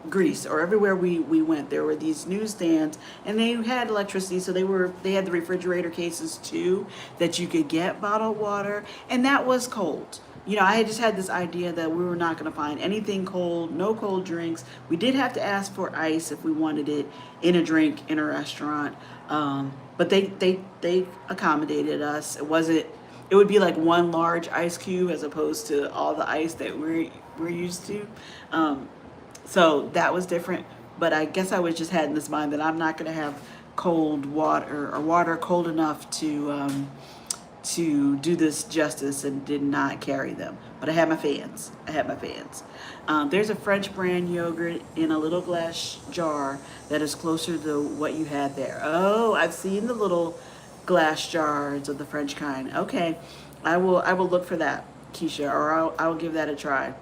Greece or everywhere we went. There were these newsstands, and they had electricity, so they had the refrigerator cases too that you could get bottled water, and that was cold. I had just had this idea that we were not going to find anything cold, no cold drinks. We did have to ask for ice if we wanted it in a drink in a restaurant, but they accommodated us. It wasn't. It would be like one large ice cube as opposed to all the ice that we're used to. So that was different, but I guess I was just had in this mind that I'm not going to have cold water or water cold enough to do this justice, and did not carry them. But I had my fans. There's a French brand yogurt in a little glass jar that is closer to what you had there. Oh, I've seen the little glass jars of the French kind. Okay, I will look for that, Keisha, or I'll give that a try.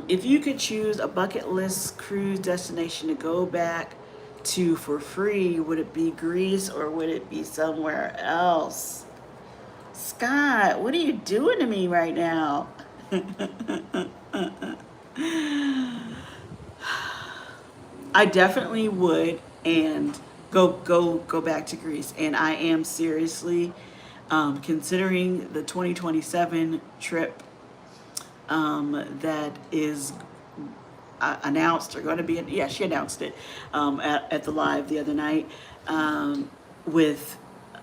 If you could choose a bucket list cruise destination to go back to for free, would it be Greece or would it be somewhere else? Scott, what are you doing to me right now? I definitely would, and go back to Greece. And I am seriously considering the 2027 trip that is announced or going to be. Yeah, she announced it at the live the other night with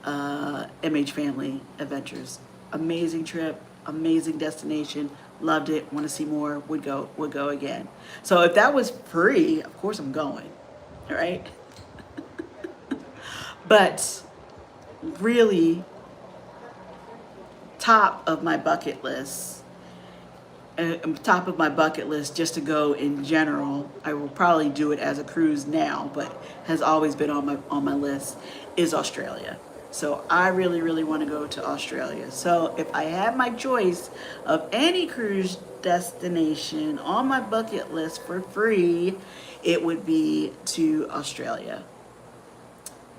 MH Family Adventures. Amazing trip, amazing destination. Loved it. Want to see more? Would go again. So if that was free, of course I'm going. All right. But really, top of my bucket list, top of my bucket list just to go in general. I will probably do it as a cruise now, but has always been on my list is Australia. So I really, really want to go to Australia. So if I had my choice of any cruise destination on my bucket list for free, it would be to Australia.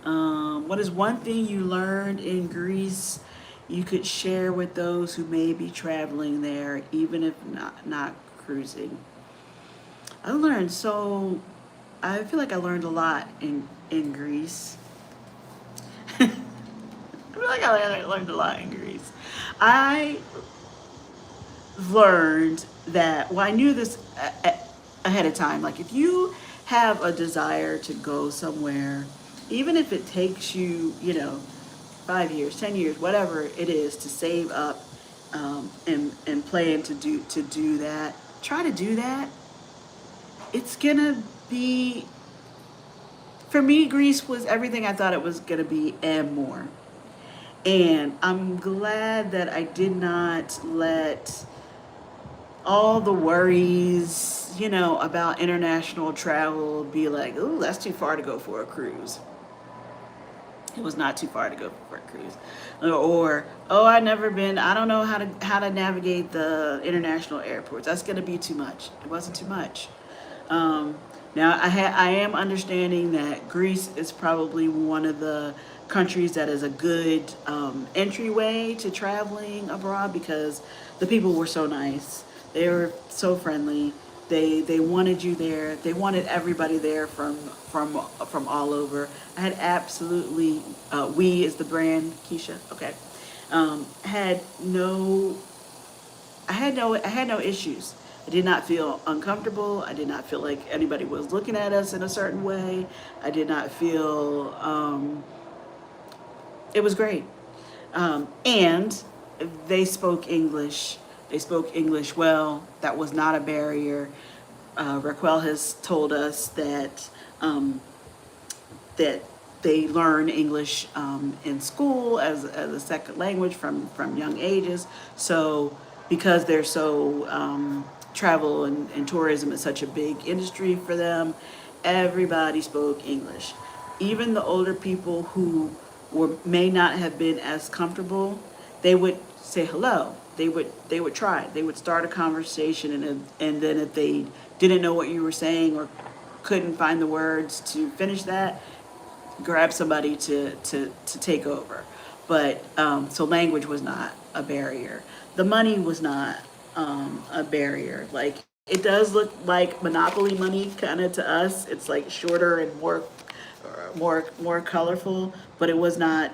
What is one thing you learned in Greece you could share with those who may be traveling there, even if not cruising? I learned so. I feel like I learned a lot in Greece. I feel like I learned a lot in Greece. I learned that, well, I knew this ahead of time. Like, if you have a desire to go somewhere, even if it takes you, 5 years, 10 years, whatever it is, to save up and plan to do that, try to do that. It's gonna be, for me, Greece was everything I thought it was gonna be and more. And I'm glad that I did not let all the worries, about international travel be like, "Ooh, that's too far to go for a cruise." It was not too far to go for a cruise, or oh, I never been. I don't know how to navigate the international airports. That's gonna be too much. It wasn't too much. Um, Now I am understanding that Greece is probably one of the countries that is a good entryway to traveling abroad because the people were so nice. They were so friendly. They wanted you there. They wanted everybody there from all over. I had absolutely We is the brand, Keisha. Okay, had no I had no issues. I did not feel uncomfortable. I did not feel like anybody was looking at us in a certain way. I did not feel. It was great, and they spoke English. They spoke English well. That was not a barrier. Raquel has told us that they learn English in school as a second language from young ages. So because they're so travel and tourism is such a big industry for them, everybody spoke English. Even the older people who may not have been as comfortable, they would say hello. They would try. They would start a conversation, and then if they didn't know what you were saying or couldn't find the words to finish that, grab somebody to take over. But so language was not a barrier. The money was not a barrier. Like, it does look like Monopoly money kind of to us. It's like shorter and more colorful, but it was not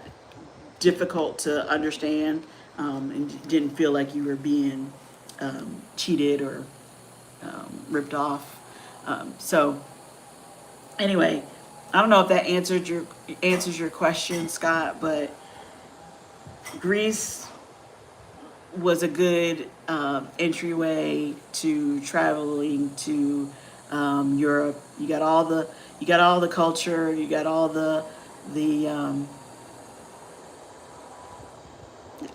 difficult to understand, and didn't feel like you were being cheated or ripped off. So anyway, I don't know if that answers your question, Scott, but Greece was a good entryway to traveling to Europe. You got all the culture, you got the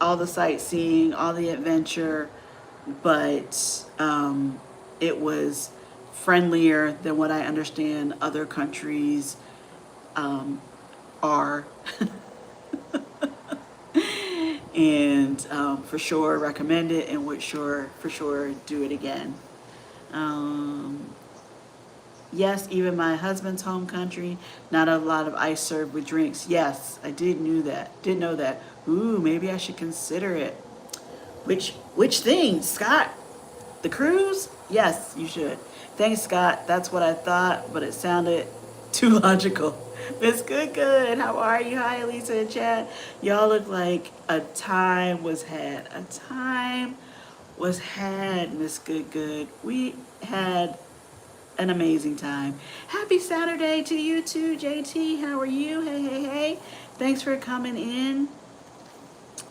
all the sightseeing, all the adventure, but it was friendlier than what I understand other countries are. And for sure recommend it, and would for sure do it again. Um, yes, even my husband's home country, not a lot of ice served with drinks. Yes, I did know that. Ooh, maybe I should consider it. Which thing, Scott? The cruise? Yes, you should. Thanks, Scott. That's what I thought, but it sounded too logical. Miss Good Good, how are you? Hi, Alisa and Chad. Y'all look like a time was had. A time was had, Miss Good Good. We had an amazing time. Happy Saturday to you too, JT. How are you? Hey, hey, hey. Thanks for coming in.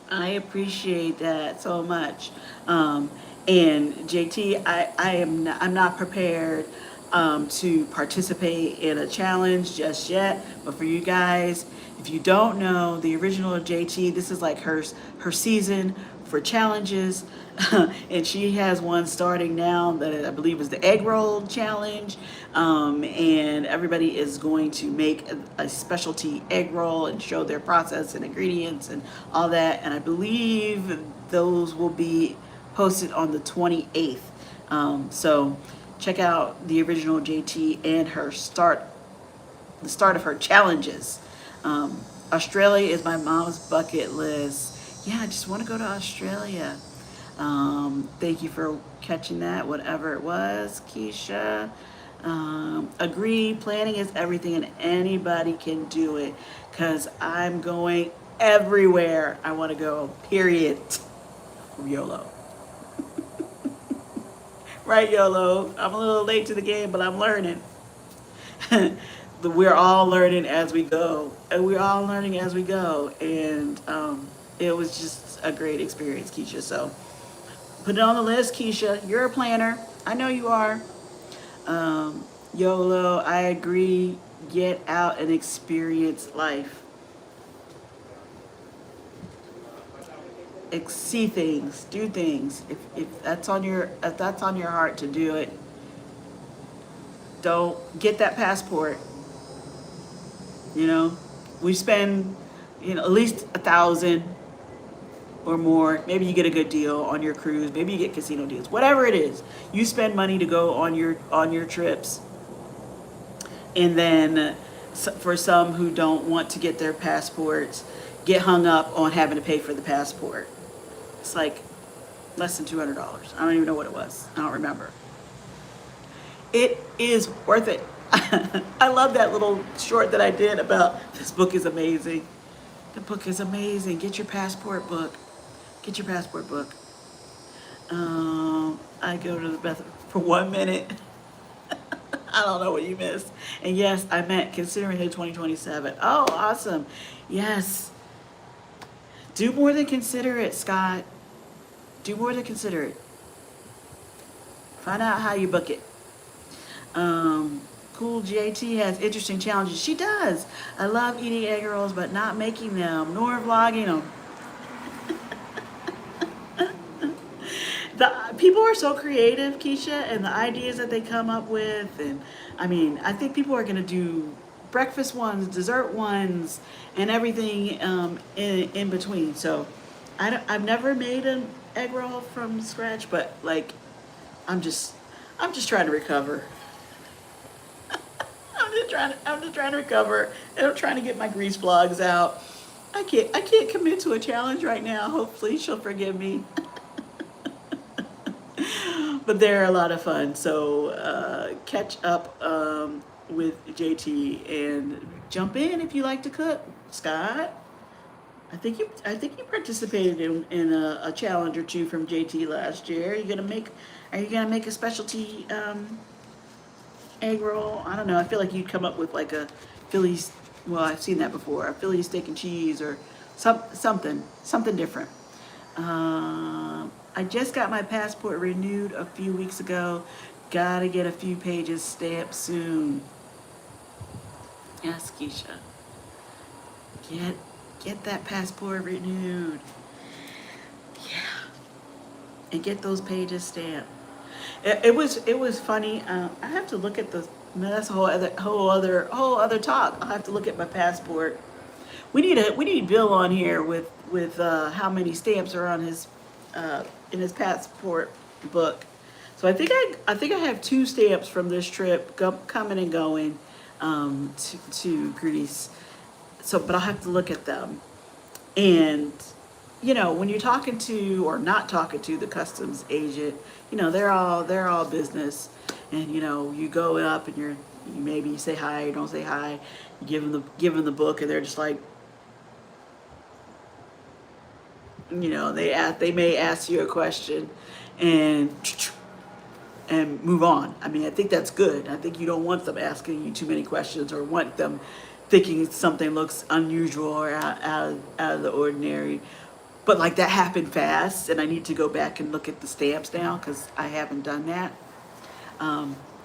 I appreciate that so much. And JT, I'm not prepared to participate in a challenge just yet, but for you guys, If you don't know the original JT, this is like her season for challenges, and she has one starting now that I believe is the egg roll challenge, and everybody is going to make a specialty egg roll and show their process and ingredients and all that. And I believe those will be posted on the 28th. So check out the original JT and the start of her challenges. Australia is my mom's bucket list. Yeah, I just want to go to Australia. Thank you for catching that, whatever it was, Keisha. Agree, planning is everything and anybody can do it because I'm going everywhere I want to go, period. YOLO. Right, YOLO. I'm a little late to the game, but I'm learning. We're all learning as we go, and we're all learning as we go. And it was just a great experience, Keisha. So put it on the list, Keisha. You're a planner. I know you are. YOLO, I agree. Get out and experience life. See things, do things. If that's on your heart to do it, don't get that passport. You know, we spend, at least 1,000 or more. Maybe you get a good deal on your cruise. Maybe you get casino deals. Whatever it is, you spend money to go on your trips. And then for some who don't want to get their passports, get hung up on having to pay for the passport. It's like less than $200. I don't even know what it was. I don't remember. It is worth it. I love that little short that I did about this book is amazing. The book is amazing. Get your passport book. Get your passport book. I go to the bathroom for 1 minute. I don't know what you missed. And yes, I meant considering the 2027. Oh, awesome. Yes. Do more than consider it, Scott. Do more than consider it. Find out how you book it. Cool JT has interesting challenges. She does. I love eating egg rolls, but not making them, nor vlogging them. The people are so creative, Keisha, and the ideas that they come up with. And I mean, I think people are going to do breakfast ones, dessert ones, and everything in between. So I've never made an egg roll from scratch, but like, I'm just trying to recover. I'm just trying to recover, and I'm trying to get my grease vlogs out. I can't commit to a challenge right now. Hopefully she'll forgive me. But they're a lot of fun. So catch up with JT and jump in if you like to cook. Scott, I think you participated in a challenge or two from JT last year. Are you gonna make a specialty egg roll? I don't know. I feel like you'd come up with like a Philly's. Well, I've seen that before. A Philly steak and cheese or something different. I just got my passport renewed a few weeks ago. Gotta get a few pages stamped soon. Yes, Keisha. Get that passport renewed. Yeah. And get those pages stamped. It was funny. I have to look at the. That's a whole other talk. I'll have to look at my passport. We need Bill on here with how many stamps are on his in his passport book. So I think I have 2 stamps from this trip coming and going to Greece. So, but I'll have to look at them. And when you're talking to or not talking to the customs agent, they're all business. And you go up and you maybe say hi, you don't say hi, you give them the book, and they're just like, they may ask you a question and move on. I mean, I think that's good. I think you don't want them asking you too many questions or want them thinking something looks unusual or out of the ordinary. But like that happened fast, and I need to go back and look at the stamps now because I haven't done that.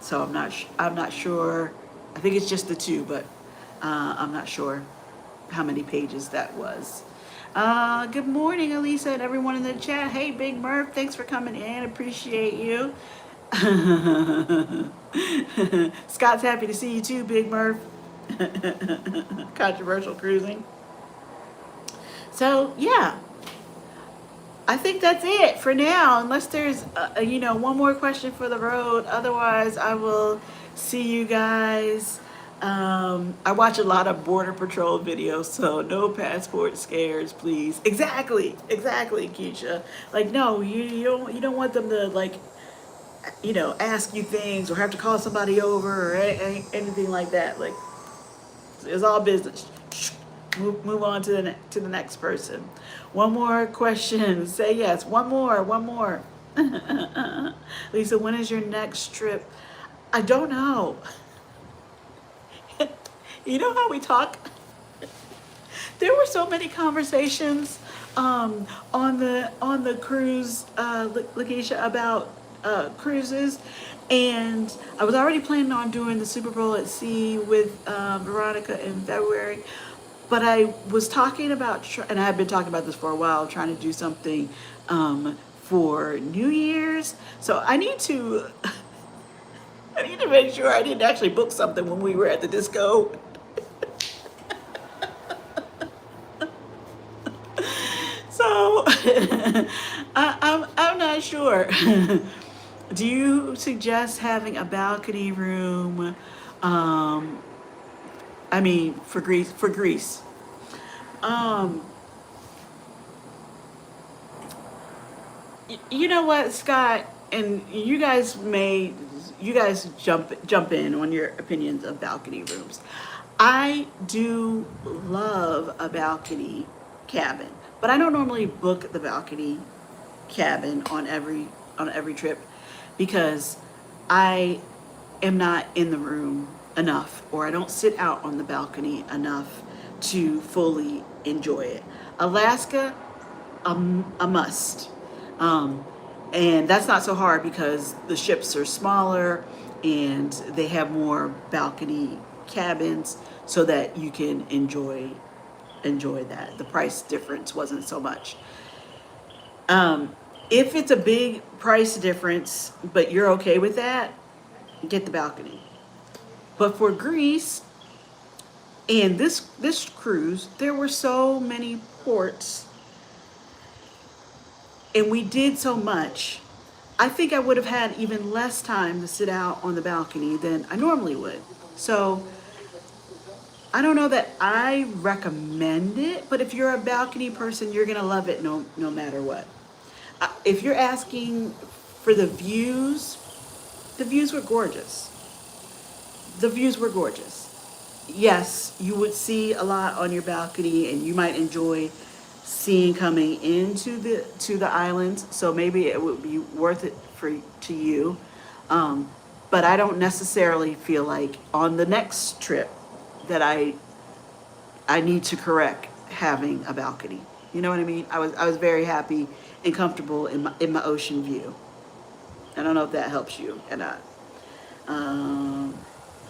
So I'm not sure. I think it's just the 2, but I'm not sure. how many pages that was. Good morning, Alisa, and everyone in the chat. Hey, Big Murph, thanks for coming in. Appreciate you. Scott's happy to see you too, Big Murph. Controversial cruising. So yeah, I think that's it for now, unless there's one more question for the road. Otherwise, I will see you guys. I watch a lot of Border Patrol videos, so no passport scares, please. Exactly, Keisha. Like, no, you don't want them to, like, ask you things or have to call somebody over or anything like that. Like, it's all business. Move on to the next person. One more question. Say yes. One more. Lisa, when is your next trip? I don't know. You know how we talk? There were so many conversations on the cruise, Lakeisha, about cruises, and I was already planning on doing the Super Bowl at sea with Veronica in February, but I was talking about, and I had been talking about this for a while, trying to do something for New Year's. So I need to make sure I didn't actually book something when we were at the disco. So I'm not sure. Do you suggest having a balcony room? I mean, for Greece. You know what, Scott, and you guys jump in on your opinions of balcony rooms. I do love a balcony cabin, but I don't normally book the balcony cabin on every trip because I am not in the room enough, or I don't sit out on the balcony enough to fully enjoy it. Alaska, a must. And that's not so hard because the ships are smaller and they have more balcony cabins so that you can enjoy that. The price difference wasn't so much. If it's a big price difference, but you're okay with that, get the balcony. But for Greece and this cruise, there were so many ports and we did so much. I think I would have had even less time to sit out on the balcony than I normally would. So I don't know that I recommend it, but if you're a balcony person, you're gonna love it no matter what. If you're asking for the views were gorgeous. The views were gorgeous. Yes, you would see a lot on your balcony, and you might enjoy seeing coming into the islands. So maybe it would be worth it to you. But I don't necessarily feel like on the next trip that I need to correct having a balcony. You know what I mean? I was very happy and comfortable in my ocean view. I don't know if that helps you or not.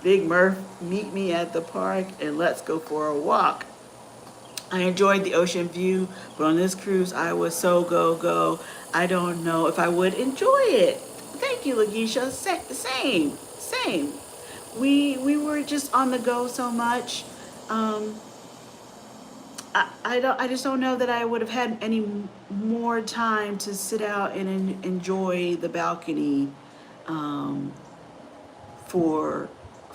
Big Murph, meet me at the park and let's go for a walk. I enjoyed the ocean view, but on this cruise, I was so go. I don't know if I would enjoy it. Thank you, Lakeisha. Same. We were just on the go so much. I just don't know that I would have had any more time to sit out and enjoy the balcony for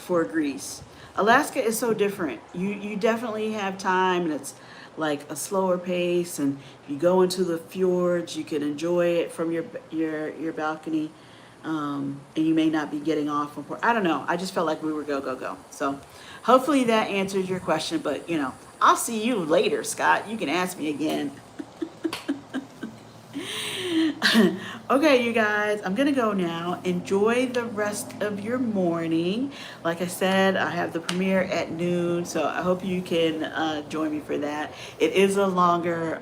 Greece. Alaska is so different. You definitely have time, and it's like a slower pace, and if you go into the fjords, you can enjoy it from your balcony, and you may not be getting off from port. I don't know. I just felt like we were go. So hopefully that answers your question, but I'll see you later, Scott. You can ask me again. Okay, you guys, I'm gonna go now. Enjoy the rest of your morning. Like I said, I have the premiere at noon, so I hope you can join me for that. It is a longer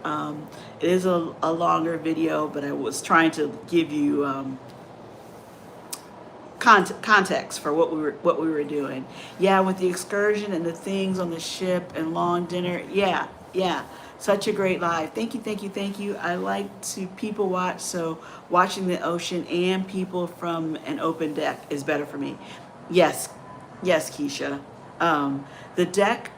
video, but I was trying to give you context for what we were doing. Yeah, with the excursion and the things on the ship and long dinner. Yeah, yeah. Such a great live. Thank you, thank you, thank you. I like to people watch, so watching the ocean and people from an open deck is better for me. Yes, yes, Keisha. The deck.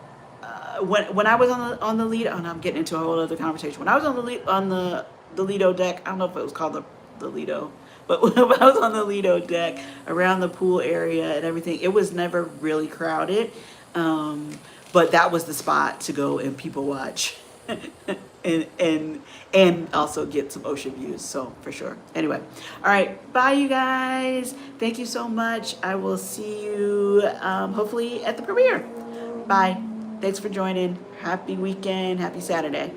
When I was on the lead, oh no, I'm getting into a whole other conversation. When I was on the lead on the Lido deck, I don't know if it was called the Lido, but when I was on the Lido deck around the pool area and everything, it was never really crowded. But that was the spot to go and people watch. And also get some ocean views, so for sure. Anyway, all right, bye you guys. Thank you so much. I will see you hopefully at the premiere. Bye. Thanks for joining. Happy weekend. Happy Saturday.